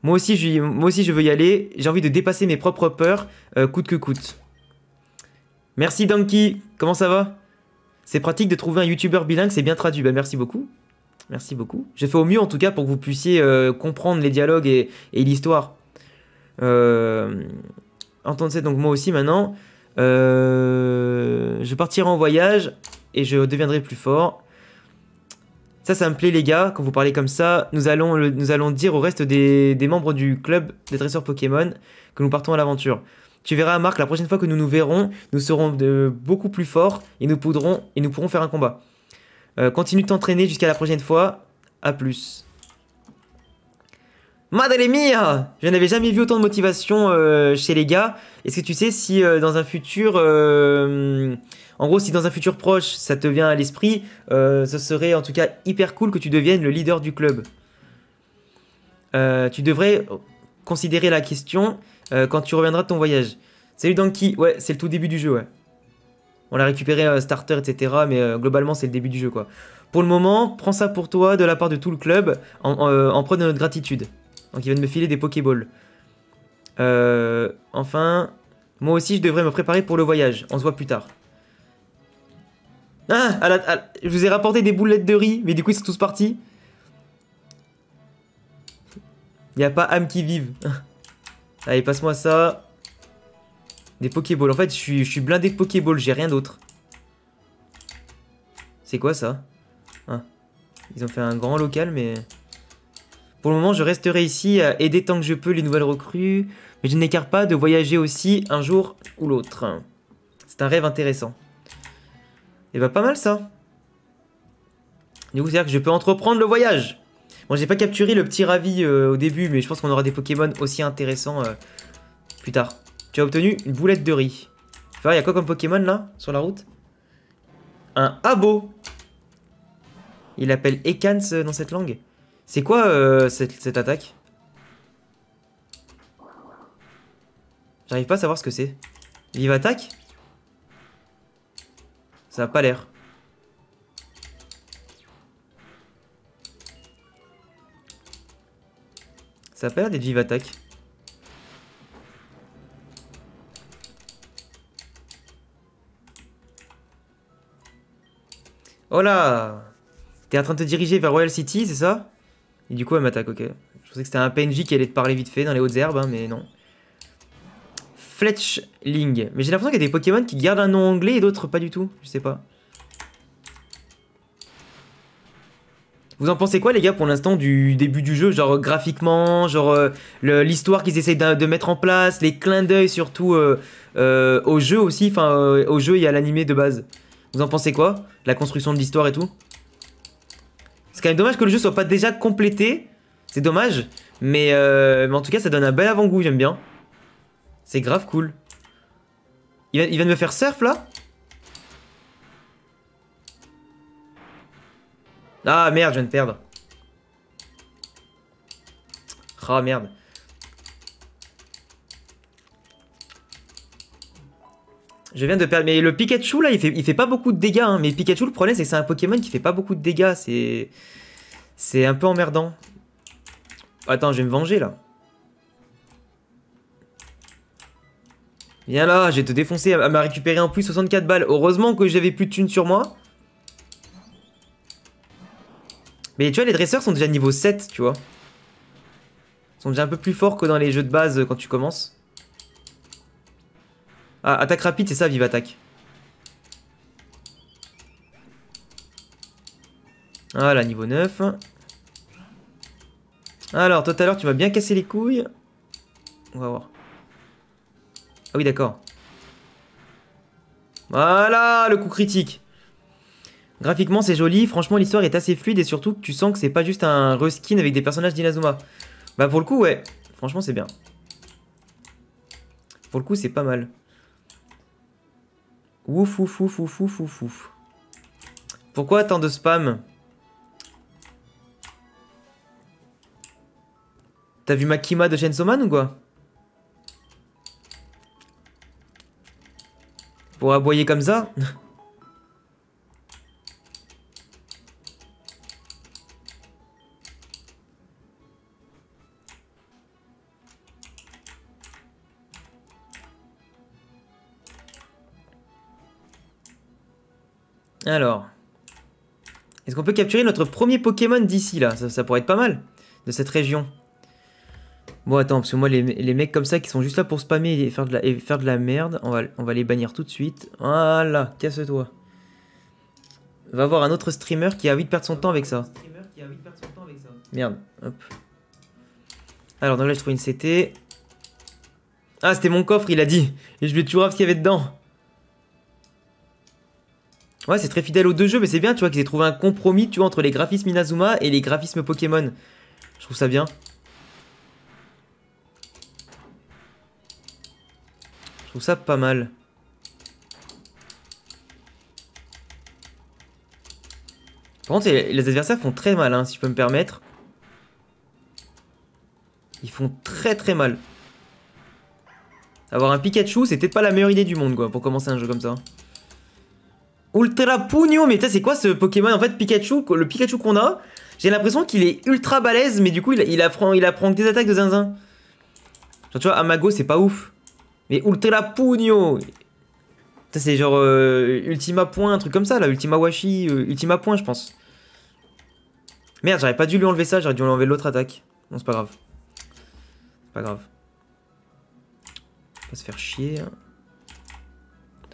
Moi aussi je veux y aller. J'ai envie de dépasser mes propres peurs coûte que coûte. Merci Donkey, comment ça va? C'est pratique de trouver un youtubeur bilingue, c'est bien traduit. Ben, merci beaucoup. Merci beaucoup. J'ai fait au mieux en tout cas pour que vous puissiez comprendre les dialogues et l'histoire. Entendez donc moi aussi maintenant. Je partirai en voyage et je deviendrai plus fort. Ça me plaît les gars, quand vous parlez comme ça. Nous allons dire au reste des membres du club des dresseurs Pokémon que nous partons à l'aventure. Tu verras Marc, la prochaine fois que nous nous verrons, nous serons beaucoup plus forts et nous pourrons faire un combat. Continue de t'entraîner jusqu'à la prochaine fois. A plus. Madre mia! Je n'avais jamais vu autant de motivation chez les gars. Est-ce que tu sais si dans un futur... en gros, si dans un futur proche, ça te vient à l'esprit, ce serait en tout cas hyper cool que tu deviennes le leader du club. Tu devrais considérer la question quand tu reviendras de ton voyage. Salut Donkey, ouais, c'est le tout début du jeu, ouais. On l'a récupéré starter, etc. Mais globalement, c'est le début du jeu, quoi. Pour le moment, prends ça pour toi de la part de tout le club en preuve de notre gratitude. Donc, il vient de me filer des Pokéballs. Enfin, moi aussi, je devrais me préparer pour le voyage. On se voit plus tard. Ah, je vous ai rapporté des boulettes de riz, mais du coup ils sont tous partis. Y a pas âme qui vive. Allez, passe-moi ça. Des Pokéballs. En fait, je suis blindé de Pokéballs, j'ai rien d'autre. C'est quoi ça? Ah. Ils ont fait un grand local, mais... Pour le moment, je resterai ici à aider tant que je peux les nouvelles recrues. Mais je n'écarte pas de voyager aussi un jour ou l'autre. C'est un rêve intéressant. Et bah pas mal ça. Du coup, c'est-à-dire que je peux entreprendre le voyage. Bon, j'ai pas capturé le petit Ravi au début, mais je pense qu'on aura des Pokémon aussi intéressants plus tard. Tu as obtenu une boulette de riz. Il y a quoi comme Pokémon là, sur la route? Un Abo. Il appelle Ekans dans cette langue. C'est quoi cette attaque? J'arrive pas à savoir ce que c'est. Vive attaque? Ça a pas l'air. Ça a pas l'air d'être vive attaque. Oh là! T'es en train de te diriger vers Royal City, c'est ça? Et du coup, elle m'attaque, ok. Je pensais que c'était un PNJ qui allait te parler vite fait dans les hautes herbes, hein, mais non. Fletchling. Mais j'ai l'impression qu'il y a des Pokémon qui gardent un nom anglais et d'autres pas du tout. Je sais pas. Vous en pensez quoi, les gars, pour l'instant, du début du jeu? Genre graphiquement, genre l'histoire qu'ils essayent de mettre en place, les clins d'œil surtout au jeu aussi. Enfin, au jeu, il y a l'animé de base. Vous en pensez quoi? La construction de l'histoire et tout? C'est quand même dommage que le jeu soit pas déjà complété. C'est dommage. Mais en tout cas, ça donne un bel avant-goût, j'aime bien. C'est grave cool. Il vient de me faire surf, là? Ah, merde, je viens de perdre. Ah, merde. Je viens de perdre. Mais le Pikachu, là, il fait pas beaucoup de dégâts. Hein. Mais Pikachu, le problème, c'est que c'est un Pokémon qui fait pas beaucoup de dégâts. C'est un peu emmerdant. Attends, je vais me venger, là. Viens là, je vais te défoncer. Elle m'a récupéré en plus 64 balles. Heureusement que j'avais plus de thunes sur moi. Mais tu vois, les dresseurs sont déjà niveau 7, tu vois. Ils sont déjà un peu plus forts que dans les jeux de base quand tu commences. Ah, attaque rapide, c'est ça, vive attaque. Voilà, niveau 9. Alors, tout à l'heure, tu m'as bien cassé les couilles. On va voir. Ah oui, d'accord. Voilà, le coup critique. Graphiquement, c'est joli. Franchement, l'histoire est assez fluide et surtout, tu sens que c'est pas juste un reskin avec des personnages d'Inazuma. Bah, pour le coup, ouais. Franchement, c'est bien. Pour le coup, c'est pas mal. Ouf, ouf, ouf, ouf, ouf, ouf, ouf. Pourquoi tant de spam? T'as vu Makima de Chainsaw Man ou quoi? Pour aboyer comme ça? Alors. Est-ce qu'on peut capturer notre premier Pokémon d'ici, là? Ça pourrait être pas mal. De cette région. Bon, attends, parce que moi, les mecs comme ça qui sont juste là pour spammer et faire de la merde, on va les bannir tout de suite. Voilà, casse-toi. Va voir un autre streamer qui a envie de perdre son temps avec ça. Merde, hop. Alors, donc là, je trouve une CT. Ah, c'était mon coffre, il a dit. Et je lui ai toujours voir ce qu'il y avait dedans. Ouais, c'est très fidèle aux deux jeux, mais c'est bien, tu vois, qu'ils aient trouvé un compromis, tu vois, entre les graphismes Inazuma et les graphismes Pokémon. Je trouve ça bien. Je trouve ça pas mal. Par contre, les adversaires font très mal, hein, si je peux me permettre. Ils font très très mal. Avoir un Pikachu, c'est peut-être pas la meilleure idée du monde, quoi, pour commencer un jeu comme ça. Ultra Pugno, mais c'est quoi ce Pokémon? En fait, Pikachu, le Pikachu qu'on a, j'ai l'impression qu'il est ultra balèze, mais du coup, il apprend que des attaques de zinzin. Genre, tu vois, Amago, c'est pas ouf. Mais Ultra Pugno. Ça, c'est genre Ultima Point, un truc comme ça, là. Ultima Washi, Ultima Point, je pense. Merde, j'aurais pas dû lui enlever ça, j'aurais dû lui enlever l'autre attaque. Non, c'est pas grave. C'est pas grave. On va se faire chier.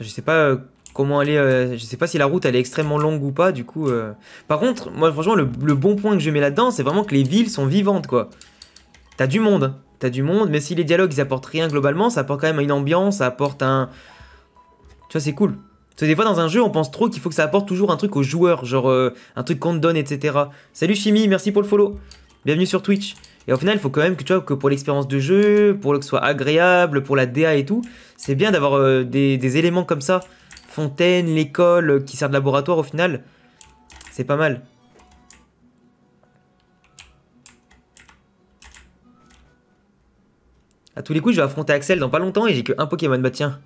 Je sais pas comment aller... je sais pas si la route, elle est extrêmement longue ou pas, du coup... Par contre, moi, franchement, le bon point que je mets là-dedans, c'est vraiment que les villes sont vivantes, quoi. T'as du monde. T'as du monde, mais si les dialogues, ils apportent rien globalement, ça apporte quand même une ambiance, ça apporte un... Tu vois, c'est cool. Parce que des fois, dans un jeu, on pense trop qu'il faut que ça apporte toujours un truc aux joueurs, genre un truc qu'on te donne, etc. Salut Chimie, merci pour le follow. Bienvenue sur Twitch. Et au final, il faut quand même que tu vois que pour l'expérience de jeu, pour que ce soit agréable, pour la DA et tout, c'est bien d'avoir des éléments comme ça. Fontaine, l'école, qui sert de laboratoire au final. C'est pas mal. À tous les coups, je vais affronter Axel dans pas longtemps et j'ai que un Pokémon. Bah tiens.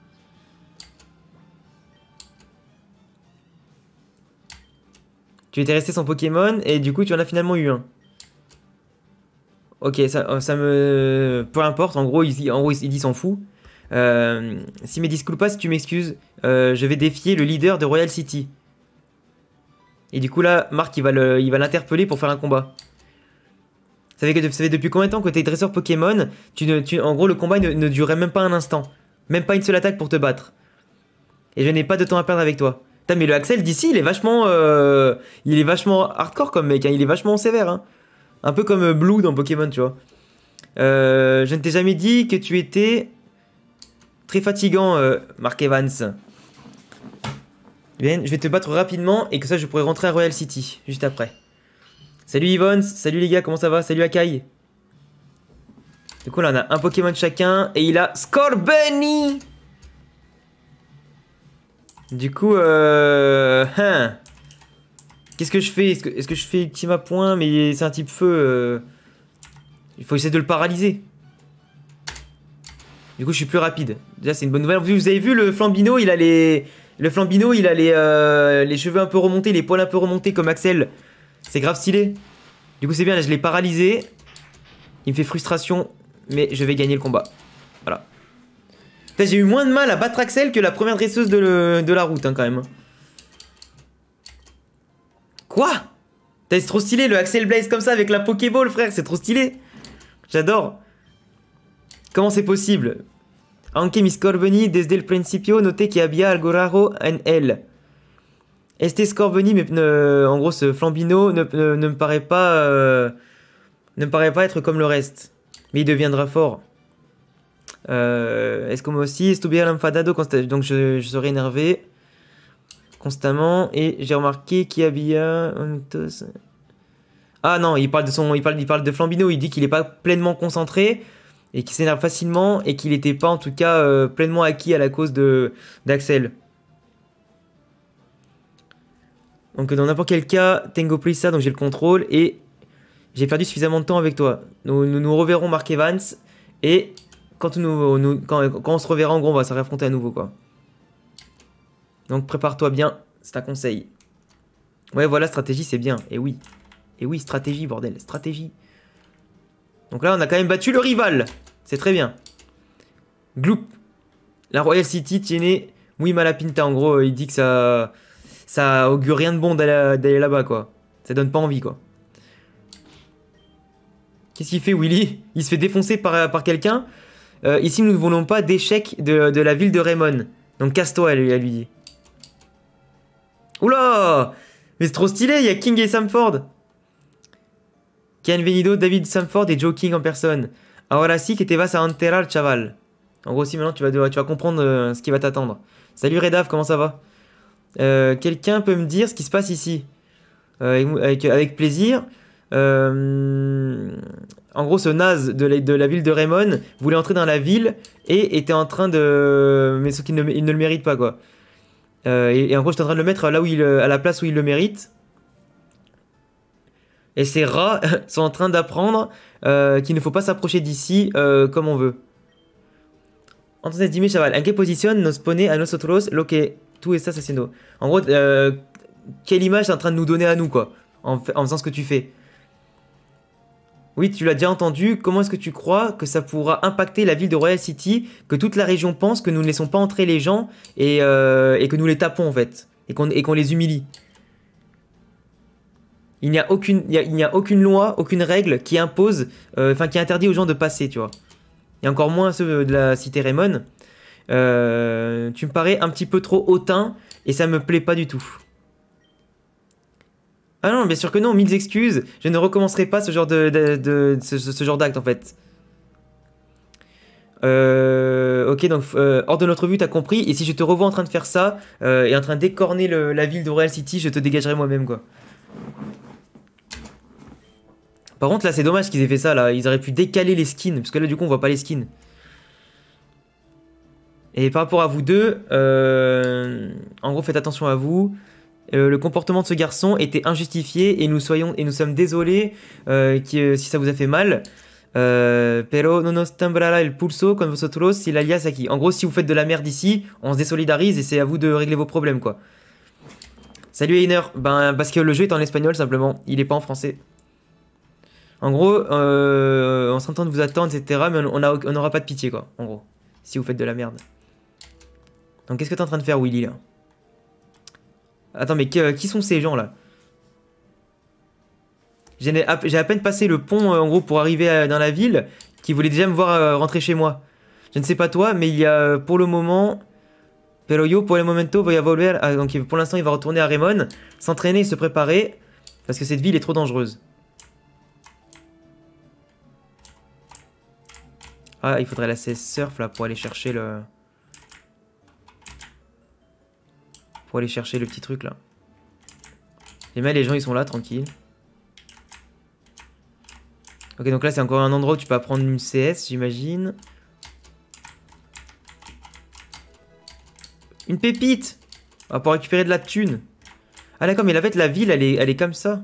Tu étais resté sans Pokémon et du coup, tu en as finalement eu un. Ok, ça me... Peu importe, en gros, il dit s'en fout. Si me disculpe pas, si tu m'excuses, je vais défier le leader de Royal City. Et du coup là, Marc il va l'interpeller pour faire un combat. Ça fait depuis combien de temps que t'es dresseur Pokémon, en gros le combat ne durait même pas un instant. Même pas une seule attaque pour te battre. Et je n'ai pas de temps à perdre avec toi. Putain mais le Axel d'ici il est vachement hardcore comme mec, hein. Il est vachement sévère, hein. Un peu comme Blue dans Pokémon, tu vois. Je ne t'ai jamais dit que tu étais très fatigant, Mark Evans. Bien, je vais te battre rapidement et que ça je pourrai rentrer à Royal City juste après. Salut Yvonne, salut les gars, comment ça va? Salut Akai. Du coup là on a un Pokémon chacun et il a Scorbunny. Du coup qu'est-ce que je fais? Est-ce que je fais Ultima Point mais c'est un type feu il faut essayer de le paralyser. Du coup je suis plus rapide. Déjà c'est une bonne nouvelle. Vous avez vu le Flambino, il a les... Le Flambino, il a les cheveux un peu remontés, les poils un peu remontés comme Axel. C'est grave stylé. Du coup, c'est bien, là, je l'ai paralysé. Il me fait frustration, mais je vais gagner le combat. Voilà. J'ai eu moins de mal à battre Axel que la première dresseuse de la route, hein, quand même. Quoi? C'est trop stylé, le Axel Blaze comme ça avec la Pokéball, frère. C'est trop stylé. J'adore. Comment c'est possible? Aunque mis Scorbunny desde el principio noté que había algo raro en él. Este Scorbunny, mais en gros ce Flambino ne me paraît pas être comme le reste. Mais il deviendra fort. Est-ce que moi aussi, estuviera enfadado, donc je serai énervé constamment. Et j'ai remarqué qu'il había... Ah non, il parle de Flambino, il dit qu'il n'est pas pleinement concentré. Et qui s'énerve facilement et qu'il n'était pas en tout cas pleinement acquis à la cause d'Axel. Donc dans n'importe quel cas, Tengo Prisa, donc j'ai le contrôle et j'ai perdu suffisamment de temps avec toi. Nous reverrons Mark Evans et quand on se reverra en gros on va se réaffronter à nouveau quoi. Donc prépare-toi bien, c'est un conseil. Ouais voilà, stratégie c'est bien, et oui. Et oui, stratégie bordel, stratégie. Donc là, on a quand même battu le rival. C'est très bien. Gloop. La Royal City tiene muy mala pinta. En gros, il dit que ça augure rien de bon d'aller là-bas, quoi. Ça donne pas envie, quoi. Qu'est-ce qu'il fait, Willy? Il se fait défoncer par quelqu'un. Ici, nous ne voulons pas d'échec de la ville de Raymond. Donc casse-toi, elle lui dit. Oula! Mais c'est trop stylé, il y a King et Samford. Ken Venido, David Samford et Joe King en personne. Ahora sí que te vas a enterar, chaval. En gros, si maintenant tu vas comprendre ce qui va t'attendre. Salut Redav, comment ça va? Quelqu'un peut me dire ce qui se passe ici? Avec plaisir. En gros, ce naze de la ville de Raymond voulait entrer dans la ville et était en train de... Mais sauf qu'il ne le mérite pas, quoi. Et en gros, j'étais en train de le mettre là où à la place où il le mérite. Et ces rats sont en train d'apprendre qu'il ne faut pas s'approcher d'ici comme on veut. Entonces dime, chaval, ¿en qué posición nos pone a nosotros lo que tú estás haciendo? En gros, quelle image t'es en train de nous donner à nous, quoi, en faisant ce que tu fais. Oui, tu l'as déjà entendu. Comment est-ce que tu crois que ça pourra impacter la ville de Royal City, que toute la région pense que nous ne laissons pas entrer les gens et que nous les tapons en fait, et qu'on les humilie? Il n'y a aucune loi, aucune règle qui impose, enfin qui interdit aux gens de passer, tu vois. Et encore moins ceux de la cité Raymond. Tu me parais un petit peu trop hautain et ça me plaît pas du tout. Ah non, bien sûr que non, mille excuses. Je ne recommencerai pas ce genre ce genre d'acte en fait. Ok, donc hors de notre vue, t'as compris. Et si je te revois en train de faire ça et en train d'écorner la ville de Royal City, je te dégagerai moi-même quoi. Par contre, là, c'est dommage qu'ils aient fait ça là. Ils auraient pu décaler les skins parce que là, du coup, on voit pas les skins. Et par rapport à vous deux, en gros, faites attention à vous. Le comportement de ce garçon était injustifié et nous sommes désolés si ça vous a fait mal. Pero no nos temblará el pulso con vosotros si l'alias aquí. En gros, si vous faites de la merde ici, on se désolidarise et c'est à vous de régler vos problèmes, quoi. Salut Einer. Ben, parce que le jeu est en espagnol simplement, il est pas en français. En gros, on s'entend de vous attendre, etc. Mais on n'aura pas de pitié, quoi, en gros. Si vous faites de la merde. Donc, qu'est-ce que t'es en train de faire, Willy, là? Attends, mais qui sont ces gens, là? J'ai à peine passé le pont, en gros, pour arriver dans la ville, qui voulaient déjà me voir rentrer chez moi. Je ne sais pas toi, mais il y a, pour le moment... Pero yo, por el momento, voy a volver... donc, pour l'instant, il va retourner à Raymond, s'entraîner et se préparer, parce que cette ville est trop dangereuse. Ah, il faudrait la CS Surf, là, pour aller chercher le... Pour aller chercher le petit truc, là. Et même les gens, ils sont là, tranquilles. Ok, donc là, c'est encore un endroit où tu peux apprendre une CS, j'imagine. Une pépite! Ah, pour récupérer de la thune. Ah d'accord, mais la fait, la ville, elle est comme ça.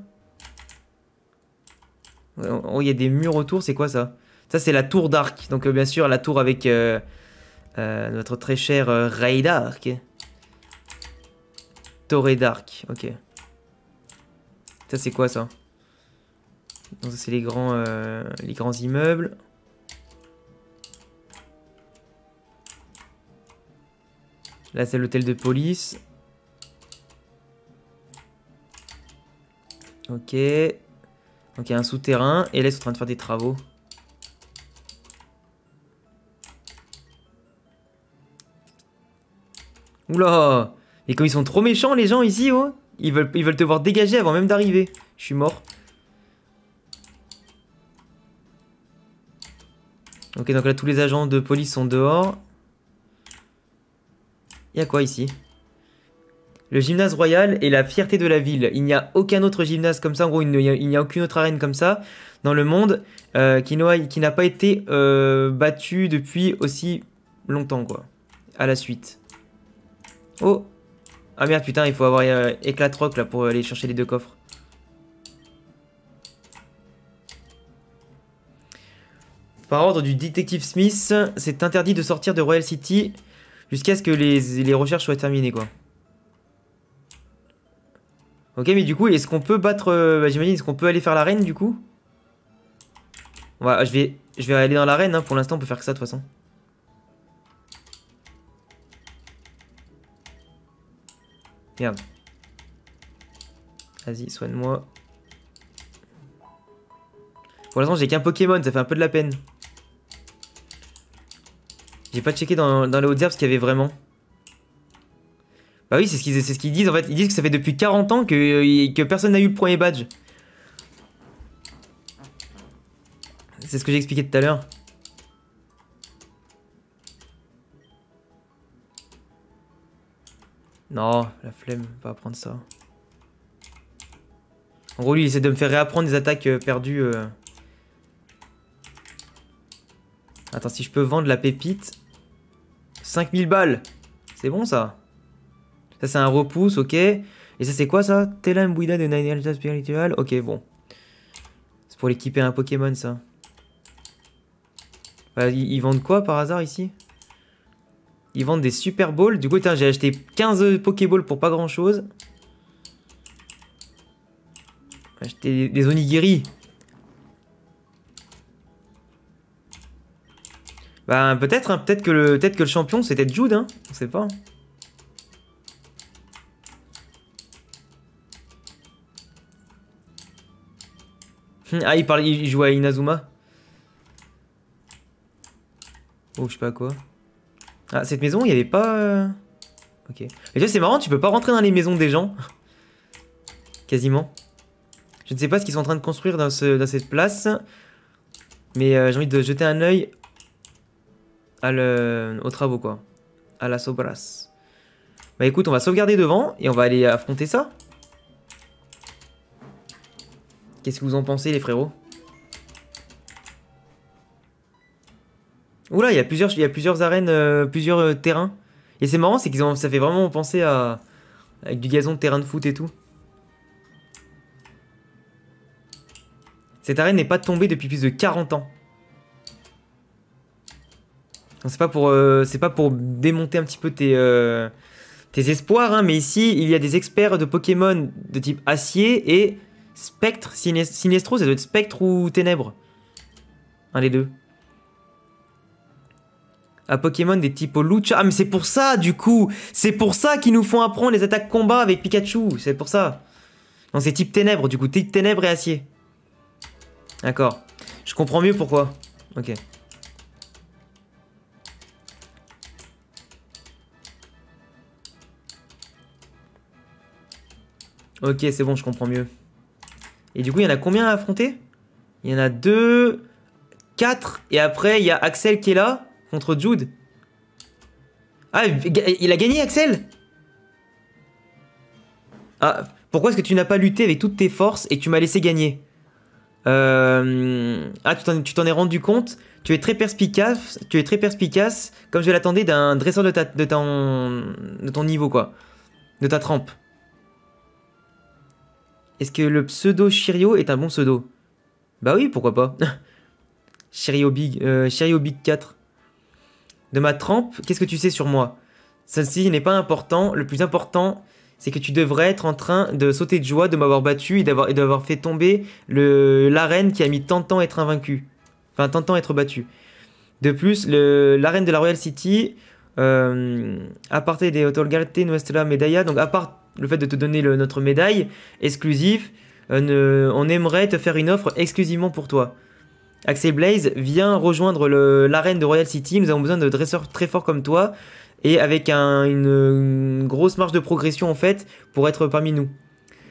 Oh, il y a des murs autour, c'est quoi ça? Ça, c'est la tour d'Arc. Donc, bien sûr, la tour avec notre très cher Rey d'Arc. Torre d'Arc, ok. Ça, c'est quoi ça? Donc, ça, c'est les grands immeubles. Là, c'est l'hôtel de police. Ok. Donc, il y a un souterrain. Et là, ils sont en train de faire des travaux. Oula! Et comme ils sont trop méchants, les gens ici, oh! Ils veulent te voir dégager avant même d'arriver. Je suis mort. Ok, donc là, tous les agents de police sont dehors. Il y a quoi ici? Le gymnase royal est la fierté de la ville. Il n'y a aucun autre gymnase comme ça. En gros, il n'y a aucune autre arène comme ça dans le monde qui n'a pas été battue depuis aussi longtemps, quoi. À la suite. Oh! Ah merde, putain, il faut avoir éclat-roc là pour aller chercher les deux coffres. Par ordre du détective Smith, c'est interdit de sortir de Royal City jusqu'à ce que les recherches soient terminées, quoi. Ok, mais du coup, est-ce qu'on peut battre... j'imagine, est-ce qu'on peut aller faire l'arène, du coup? Ouais, je vais aller dans l'arène, hein. Pour l'instant, on peut faire que ça, de toute façon. Merde. Vas-y, soigne-moi. Pour l'instant, j'ai qu'un Pokémon, ça fait un peu de la peine. J'ai pas checké dans les hautes herbes ce qu'il y avait vraiment. Bah oui, c'est ce qu'ils disent en fait. Ils disent que ça fait depuis 40 ans que personne n'a eu le premier badge. C'est ce que j'ai expliqué tout à l'heure. Non, la flemme, pas apprendre ça. En gros, lui, il essaie de me faire réapprendre des attaques perdues. Attends, si je peux vendre la pépite. 5000 balles. C'est bon, ça. Ça, c'est un repousse, ok. Et ça, c'est quoi, ça? Tela Mbuida de Nine spiritual. Ok, bon. C'est pour l'équiper un Pokémon, ça. Ils vendent quoi, par hasard, ici? Ils vendent des Super Balls. Du coup, j'ai acheté 15 Pokéballs pour pas grand-chose. J'ai acheté des Onigiri. Bah peut-être, hein, peut-être que le champion c'était Jude, hein. On sait pas. Ah, il joue à Inazuma. Oh, je sais pas quoi. Ah, cette maison, il y avait pas... Ok. Et tu vois, c'est marrant, tu peux pas rentrer dans les maisons des gens. Quasiment. Je ne sais pas ce qu'ils sont en train de construire dans cette place. Mais j'ai envie de jeter un œil aux travaux, quoi. À las obras. Bah écoute, on va sauvegarder devant et on va aller affronter ça. Qu'est-ce que vous en pensez, les frérots? Oula, il y a plusieurs arènes, plusieurs terrains. Et c'est marrant, c'est ça fait vraiment penser à... Avec du gazon de terrain de foot et tout. Cette arène n'est pas tombée depuis plus de 40 ans. C'est pas pour démonter un petit peu tes espoirs, hein, mais ici, il y a des experts de Pokémon de type acier et spectre, Sinestro, ça doit être spectre ou ténèbres. Un des deux. Un Pokémon des types Lucha. Ah, mais c'est pour ça, du coup. C'est pour ça qu'ils nous font apprendre les attaques combat avec Pikachu. C'est pour ça. Non, c'est type ténèbres, du coup. Type ténèbres et acier. D'accord. Je comprends mieux pourquoi. Ok. Ok, c'est bon, je comprends mieux. Et du coup, il y en a combien à affronter? Il y en a 2, 4. Et après, il y a Axel qui est là. Contre Jude. Ah, il a gagné, Axel? Ah, pourquoi est-ce que tu n'as pas lutté avec toutes tes forces et que tu m'as laissé gagner? Ah, tu t'en es rendu compte? Tu es très perspicace, comme je l'attendais d'un dresseur de ton niveau, quoi. De ta trempe. Est-ce que le pseudo Chirio est un bon pseudo? Bah oui, pourquoi pas. Chirio Big 4. De ma trempe, qu'est-ce que tu sais sur moi? Celle-ci n'est pas important. Le plus important, c'est que tu devrais être en train de sauter de joie de m'avoir battu et d'avoir fait tomber l'arène qui a mis tant de temps à être invaincue. Enfin, tant de temps à être battue. De plus, l'arène de la Royal City, aparte de otorgarte nuestra medalla, donc à part le fait de te donner notre médaille exclusive, on aimerait te faire une offre exclusivement pour toi. Axel Blaze, viens rejoindre l'arène de Royal City. Nous avons besoin de dresseurs très forts comme toi et avec une grosse marge de progression en fait pour être parmi nous.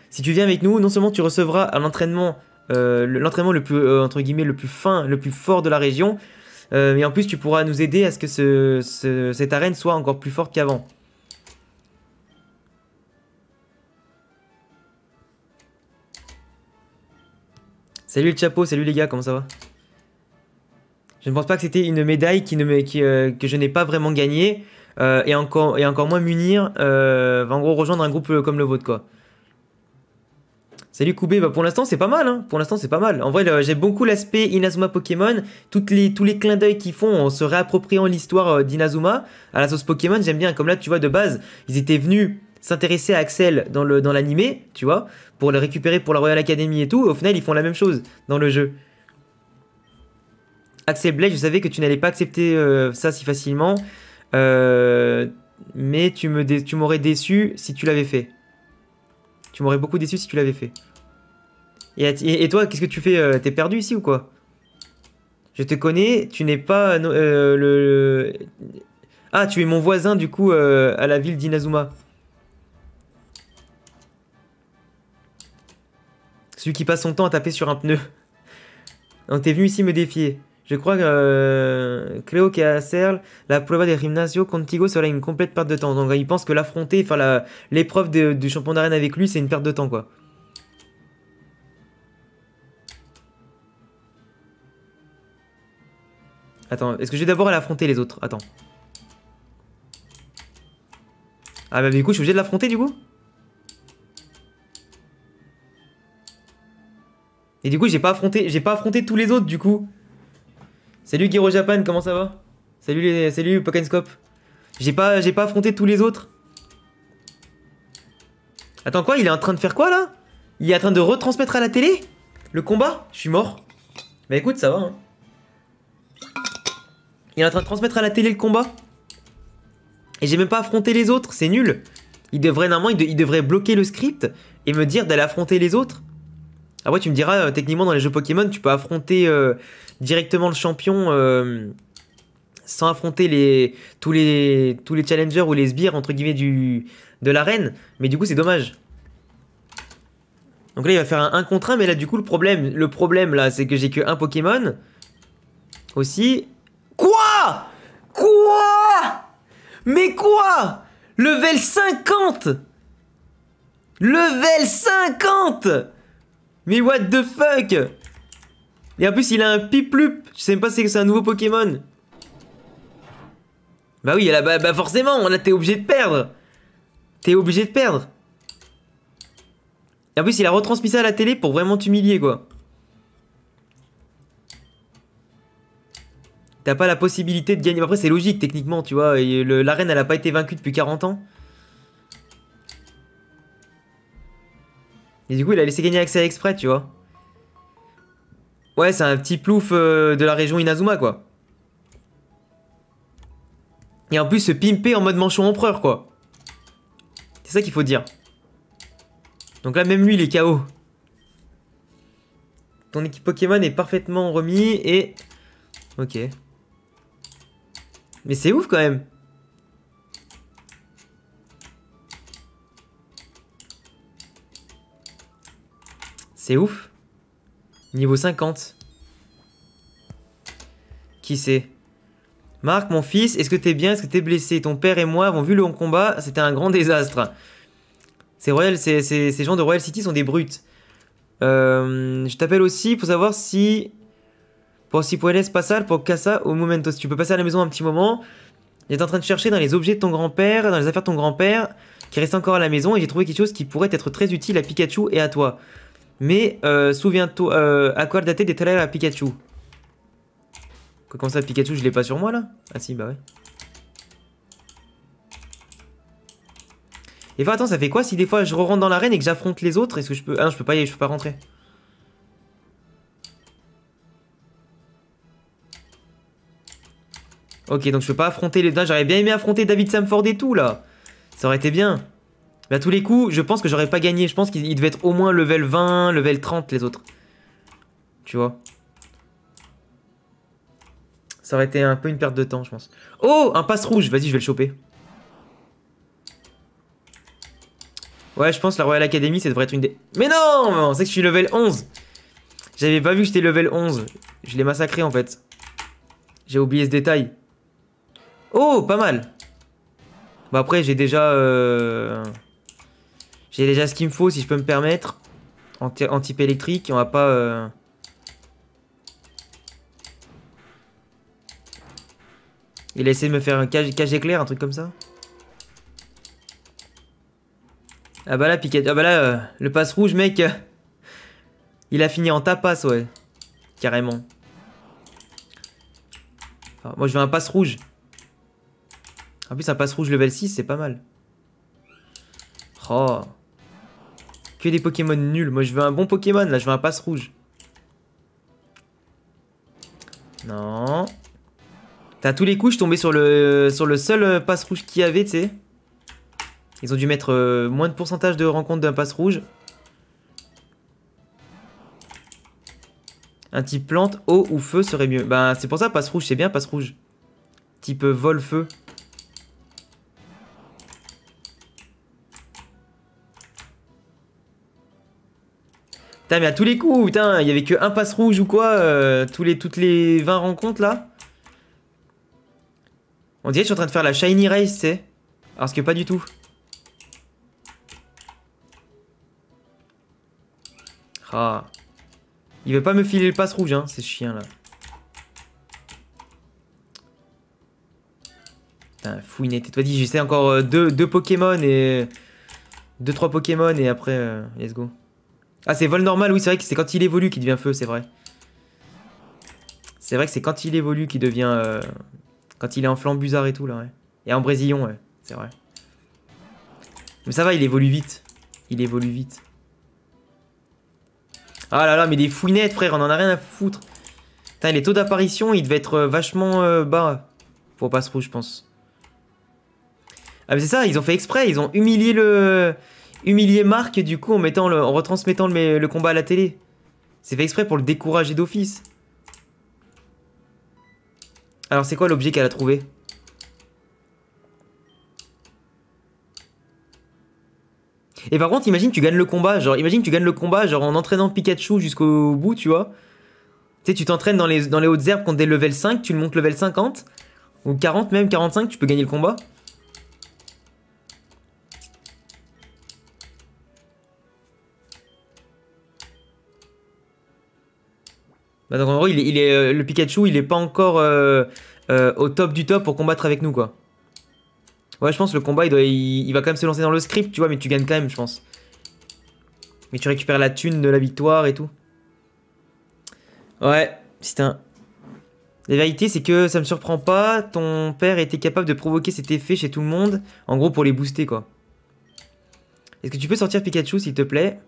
Si tu viens avec nous, non seulement tu recevras à l'entraînement le plus entre guillemets le plus fin, le plus fort de la région, mais en plus tu pourras nous aider à ce que cette arène soit encore plus forte qu'avant. Salut le chapeau, salut les gars, comment ça va? Je ne pense pas que c'était une médaille que je n'ai pas vraiment gagnée. Et encore moins m'unir. En gros, rejoindre un groupe comme le vôtre, quoi. Salut Koubé, bah pour l'instant c'est pas mal, hein. Pour l'instant c'est pas mal. En vrai, j'aime beaucoup l'aspect Inazuma Pokémon. Tous les clins d'œil qu'ils font en se réappropriant l'histoire d'Inazuma à la sauce Pokémon, j'aime bien. Comme là, tu vois, de base, ils étaient venus s'intéresser à Axel dans l'animé, tu vois, pour le récupérer pour la Royal Academy et tout. Au final, ils font la même chose dans le jeu. Axel Blade, je savais que tu n'allais pas accepter ça si facilement. Mais tu m'aurais déçu si tu l'avais fait. Tu m'aurais beaucoup déçu si tu l'avais fait. Et toi, qu'est-ce que tu fais? T'es perdu ici ou quoi? Je te connais, tu n'es pas Ah, tu es mon voisin du coup à la ville d'Inazuma. Celui qui passe son temps à taper sur un pneu. Donc t'es venu ici me défier. Je crois que Cléo qui a Serle, la prueba de gimnasio contigo sera une complète perte de temps. Donc il pense que l'affronter, faire l'épreuve du champion d'arène avec lui, c'est une perte de temps, quoi. Attends, est-ce que je vais d'abord aller affronter les autres? Attends. Ah bah du coup, je suis obligé de l'affronter du coup? Et du coup, j'ai pas affronté tous les autres du coup. Salut Giro Japan, comment ça va? Salut Pokenscope. J'ai pas affronté tous les autres. Attends quoi? Il est en train de faire quoi là? Il est en train de retransmettre à la télé? Le combat? Je suis mort. Bah écoute, ça va hein. Il est en train de transmettre à la télé le combat. Et j'ai même pas affronté les autres, c'est nul. Il devrait normalement, il devrait bloquer le script et me dire d'aller affronter les autres. Après tu me diras, techniquement dans les jeux Pokémon, tu peux affronter directement le champion sans affronter tous les challengers ou les sbires entre guillemets de l'arène. Mais du coup c'est dommage. Donc là il va faire un 1 contre 1, mais là du coup le problème là c'est que j'ai que un Pokémon. Aussi. Quoi? Quoi? Mais quoi? Level 50! Level 50! Mais what the fuck? Et en plus il a un Piplup. Je sais même pas si c'est un nouveau Pokémon. Bah oui, bah forcément, là t'es obligé de perdre. T'es obligé de perdre. Et en plus il a retransmis ça à la télé pour vraiment t'humilier quoi. T'as pas la possibilité de gagner. Après c'est logique techniquement tu vois. L'arène elle a pas été vaincue depuis 40 ans. Et du coup il a laissé gagner accès exprès tu vois. Ouais c'est un petit plouf de la région Inazuma quoi. Et en plus se pimper en mode manchon empereur quoi. C'est ça qu'il faut dire. Donc là même lui il est KO. Ton équipe Pokémon est parfaitement remis et... Ok. Mais c'est ouf quand même. C'est ouf. Niveau 50. Qui c'est? Marc, mon fils, est-ce que t'es bien? Est-ce que t'es blessé? Ton père et moi avons vu le combat, c'était un grand désastre. Ces gens de Royal City sont des brutes. Je t'appelle aussi pour savoir si... Pour si puedes pasar pour casa au momento. Si tu peux passer à la maison un petit moment. J'étais en train de chercher dans les objets de ton grand-père, dans les affaires de ton grand-père, qui restent encore à la maison, et j'ai trouvé quelque chose qui pourrait être très utile à Pikachu et à toi. Mais souviens-toi, acuérdate de traer à Pikachu. Comment ça, Pikachu, je l'ai pas sur moi là? Ah si, bah ouais. Et enfin, attends, ça fait quoi si des fois je re-rentre dans l'arène et que j'affronte les autres? Est-ce que je peux... Ah non, je peux pas y aller, je peux pas rentrer. Ok, donc je peux pas affronter les... J'aurais bien aimé affronter David Samford et tout, là. Ça aurait été bien. Mais à tous les coups, je pense que j'aurais pas gagné. Je pense qu'ils devaient être au moins level 20, level 30, les autres. Tu vois. Ça aurait été un peu une perte de temps, je pense. Oh, un passe rouge. Vas-y, je vais le choper. Ouais, je pense que la Royal Academy, ça devrait être une des... Mais non, c'est que je suis level 11. J'avais pas vu que j'étais level 11. Je l'ai massacré, en fait. J'ai oublié ce détail. Oh, pas mal. Bah après, j'ai déjà ce qu'il me faut, si je peux me permettre. En type électrique, on va pas... Il a essayé de me faire un cage éclair, un truc comme ça. Ah bah là, Pikachu... Ah bah là, le passe rouge, mec... il a fini en tapasse, ouais. Carrément. Enfin, moi, je veux un passe rouge. En plus, un passe rouge level 6, c'est pas mal. Oh. Que des Pokémon nuls. Moi, je veux un bon Pokémon, là. Je veux un passe rouge. Non. T'as tous les coups, je tombais sur le seul passe rouge qu'il y avait, tu sais. Ils ont dû mettre moins de pourcentage de rencontre d'un passe rouge. Un type plante, eau ou feu serait mieux. Bah, c'est pour ça, passe rouge, c'est bien, passe rouge. Type vol-feu. Putain, mais à tous les coups, putain, il y avait que un passe rouge ou quoi, toutes les 20 rencontres là. On dirait que je suis en train de faire la Shiny Race, tu sais. Alors que pas du tout. Ah. Il veut pas me filer le passe rouge, hein, ces chiens là. Putain, fouiné. Toi dit, j'essaie encore deux Pokémon et... 2-3 Pokémon et après, let's go. Ah, c'est vol normal, oui, c'est vrai que c'est quand il évolue qu'il devient feu, c'est vrai. C'est vrai que c'est quand il évolue qu'il devient... quand il est en flambuzard et tout, là, ouais. Et en brésillon, ouais, c'est vrai. Mais ça va, il évolue vite. Il évolue vite. Ah là là, mais des fouinettes, frère, on en a rien à foutre. Putain, les taux d'apparition, ils devaient être vachement bas pour Pass-Through, je pense. Ah mais c'est ça, ils ont fait exprès, ils ont humilié Marc du coup en retransmettant le combat à la télé. C'est fait exprès pour le décourager d'office. Alors c'est quoi l'objet qu'elle a trouvé? Et par contre, imagine tu gagnes le combat, genre en entraînant Pikachu jusqu'au bout, tu vois. Tu sais, tu t'entraînes dans les hautes herbes contre des level 5, tu le montes level 50 ou 40 même, 45, tu peux gagner le combat. Bah donc en gros, le Pikachu, il est pas encore au top du top pour combattre avec nous, quoi. Ouais, je pense que le combat, il va quand même se lancer dans le script, tu vois, mais tu gagnes quand même, je pense. Mais tu récupères la thune de la victoire et tout. Ouais, putain. La vérité, c'est que ça me surprend pas. Ton père était capable de provoquer cet effet chez tout le monde. En gros, pour les booster, quoi. Est-ce que tu peux sortir Pikachu, s'il te plaît?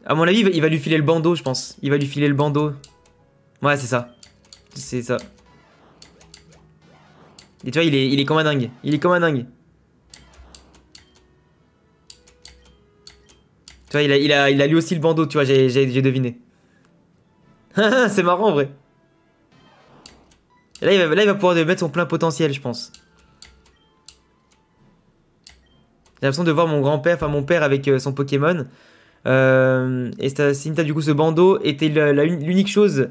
À mon avis, il va lui filer le bandeau, je pense. Il va lui filer le bandeau. Ouais, c'est ça. C'est ça. Et tu vois, il est comme un dingue. Il est comme un dingue. Tu vois, il a lui aussi le bandeau, tu vois, j'ai deviné. C'est marrant, en vrai. Et là, il va pouvoir mettre son plein potentiel, je pense. J'ai l'impression de voir mon grand-père, enfin mon père avec son Pokémon. Et Cinta, du coup, ce bandeau était l'unique chose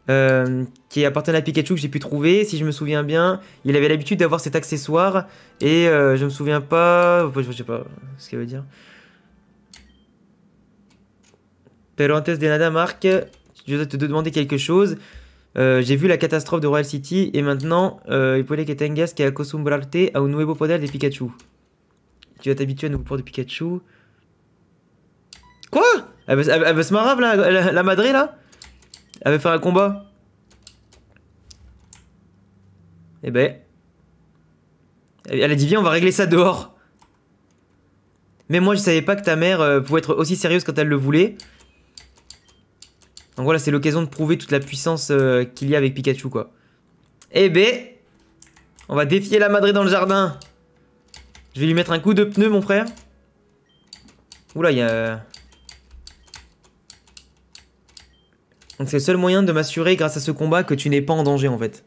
qui appartenait à Pikachu que j'ai pu trouver. Si je me souviens bien, il avait l'habitude d'avoir cet accessoire. Et je me souviens pas. Je sais pas ce qu'elle veut dire. Pero antes de nada, Marc, je dois te demander quelque chose. J'ai vu la catastrophe de Royal City et maintenant, il puede que tengas que acostumbrarte a un nuevo poder de Pikachu. Tu vas t'habituer à nouveau pouvoir de Pikachu. Quoi? Elle veut se marave la madré là? Elle veut faire un combat? Eh ben. Elle a dit viens, on va régler ça dehors. Mais moi je savais pas que ta mère pouvait être aussi sérieuse quand elle le voulait. Donc voilà, c'est l'occasion de prouver toute la puissance qu'il y a avec Pikachu, quoi. Eh ben, on va défier la madré dans le jardin. Je vais lui mettre un coup de pneu, mon frère. Oula, il y a... Donc c'est le seul moyen de m'assurer, grâce à ce combat, que tu n'es pas en danger, en fait.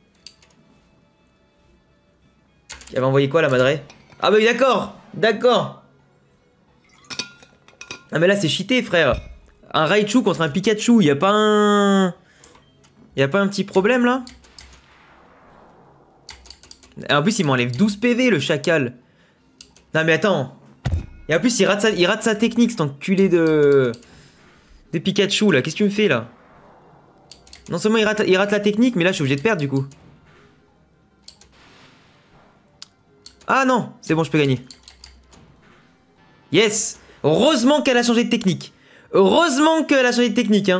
Elle va envoyer quoi, la madré? Ah bah oui, d'accord. D'accord. Ah mais là, c'est cheaté, frère. Un Raichu contre un Pikachu, y a pas un... Y a pas un petit problème, là? Et en plus, il m'enlève 12 PV, le chacal. Non, mais attends. Et en plus, il rate sa technique, cet enculé de Pikachu, là. Qu'est-ce que tu me fais, là? Non seulement il rate la technique, mais là, je suis obligé de perdre, du coup. Ah non, c'est bon, je peux gagner. Yes! Heureusement qu'elle a changé de technique. Heureusement qu'elle a changé de technique, hein.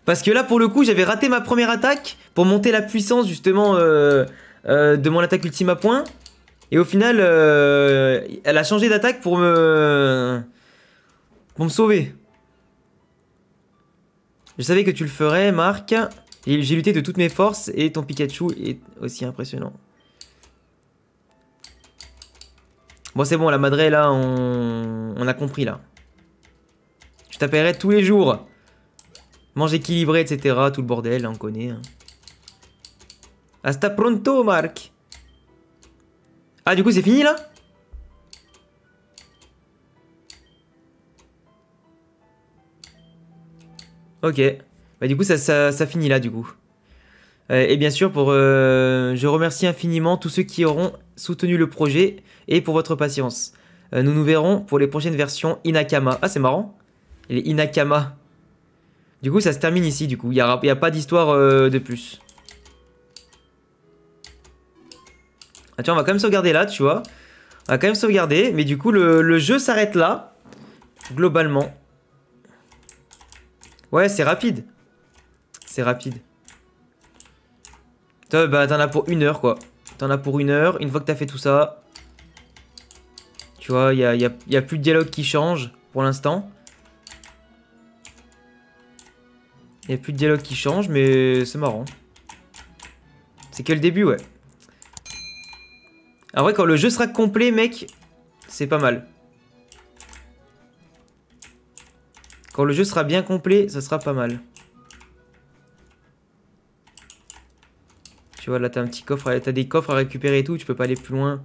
Parce que là, pour le coup, j'avais raté ma première attaque pour monter la puissance, justement, de mon attaque ultime à point. Et au final, elle a changé d'attaque pour me sauver. Je savais que tu le ferais, Marc. J'ai lutté de toutes mes forces et ton Pikachu est aussi impressionnant. Bon, c'est bon, la madré, là, on a compris, là. Je t'appellerai tous les jours. Mange équilibré, etc. Tout le bordel, là, on connaît. Hein. Hasta pronto, Marc. Ah, du coup, c'est fini, là? Ok. Bah, du coup, ça finit là, du coup. Et bien sûr, je remercie infiniment tous ceux qui auront soutenu le projet et pour votre patience. Nous nous verrons pour les prochaines versions Inakama. Ah, c'est marrant. Les Inakama. Du coup, ça se termine ici, du coup. Il n'y a pas d'histoire de plus. Ah, tiens, on va quand même sauvegarder là, tu vois. On va quand même sauvegarder. Mais du coup, le jeu s'arrête là. Globalement. Ouais, c'est rapide. C'est rapide. Toi, bah, t'en as pour 1 heure, quoi. T'en as pour 1 heure. Une fois que t'as fait tout ça. Tu vois, il y a plus de dialogue qui change pour l'instant. Il n'y a plus de dialogue qui change, mais c'est marrant. C'est que le début, ouais. En vrai, quand le jeu sera complet, mec, c'est pas mal. Quand le jeu sera bien complet, ça sera pas mal. Tu vois, là, t'as un petit coffre, t'as des coffres à récupérer et tout, tu peux pas aller plus loin.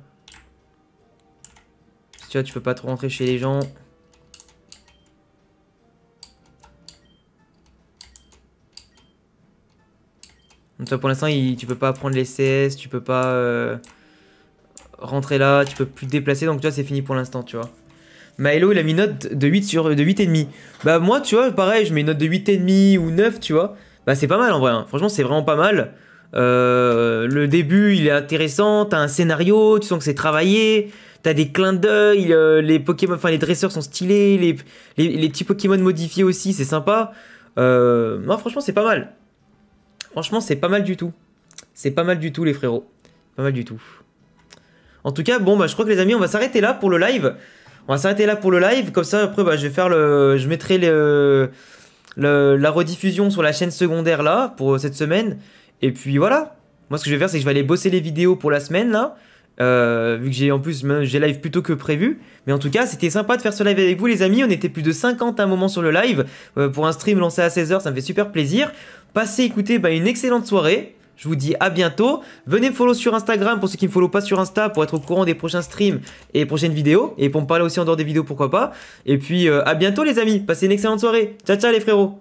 Tu vois, tu peux pas trop rentrer chez les gens. Donc toi, pour l'instant, tu peux pas prendre les CS, tu peux pas rentrer là, tu peux plus te déplacer, donc tu vois, c'est fini pour l'instant, tu vois. Maelo, il a mis une note de 8 sur de 8,5. Bah moi, tu vois, pareil, je mets une note de 8,5 ou 9, tu vois. Bah c'est pas mal en vrai, hein. Franchement, c'est vraiment pas mal. Le début, il est intéressant, t'as un scénario, tu sens que c'est travaillé, t'as des clins d'œil, les Pokémon, enfin les dresseurs sont stylés, les petits Pokémon modifiés aussi, c'est sympa. Non, franchement, c'est pas mal. Franchement, c'est pas mal du tout. C'est pas mal du tout, les frérots. Pas mal du tout. En tout cas, bon, bah je crois que les amis, on va s'arrêter là pour le live. On va s'arrêter là pour le live, comme ça après bah, je vais faire je mettrai la rediffusion sur la chaîne secondaire là pour cette semaine. Et puis voilà, moi ce que je vais faire c'est que je vais aller bosser les vidéos pour la semaine là, vu que j'ai en plus j'ai live plus tôt que prévu. Mais en tout cas c'était sympa de faire ce live avec vous les amis, on était plus de 50 à un moment sur le live, pour un stream lancé à 16 h, ça me fait super plaisir. Passez écoutez une excellente soirée. Je vous dis à bientôt. Venez me follow sur Instagram pour ceux qui ne me follow pas sur Insta pour être au courant des prochains streams et prochaines vidéos. Et pour me parler aussi en dehors des vidéos, pourquoi pas. Et puis à bientôt les amis. Passez une excellente soirée. Ciao ciao les frérots.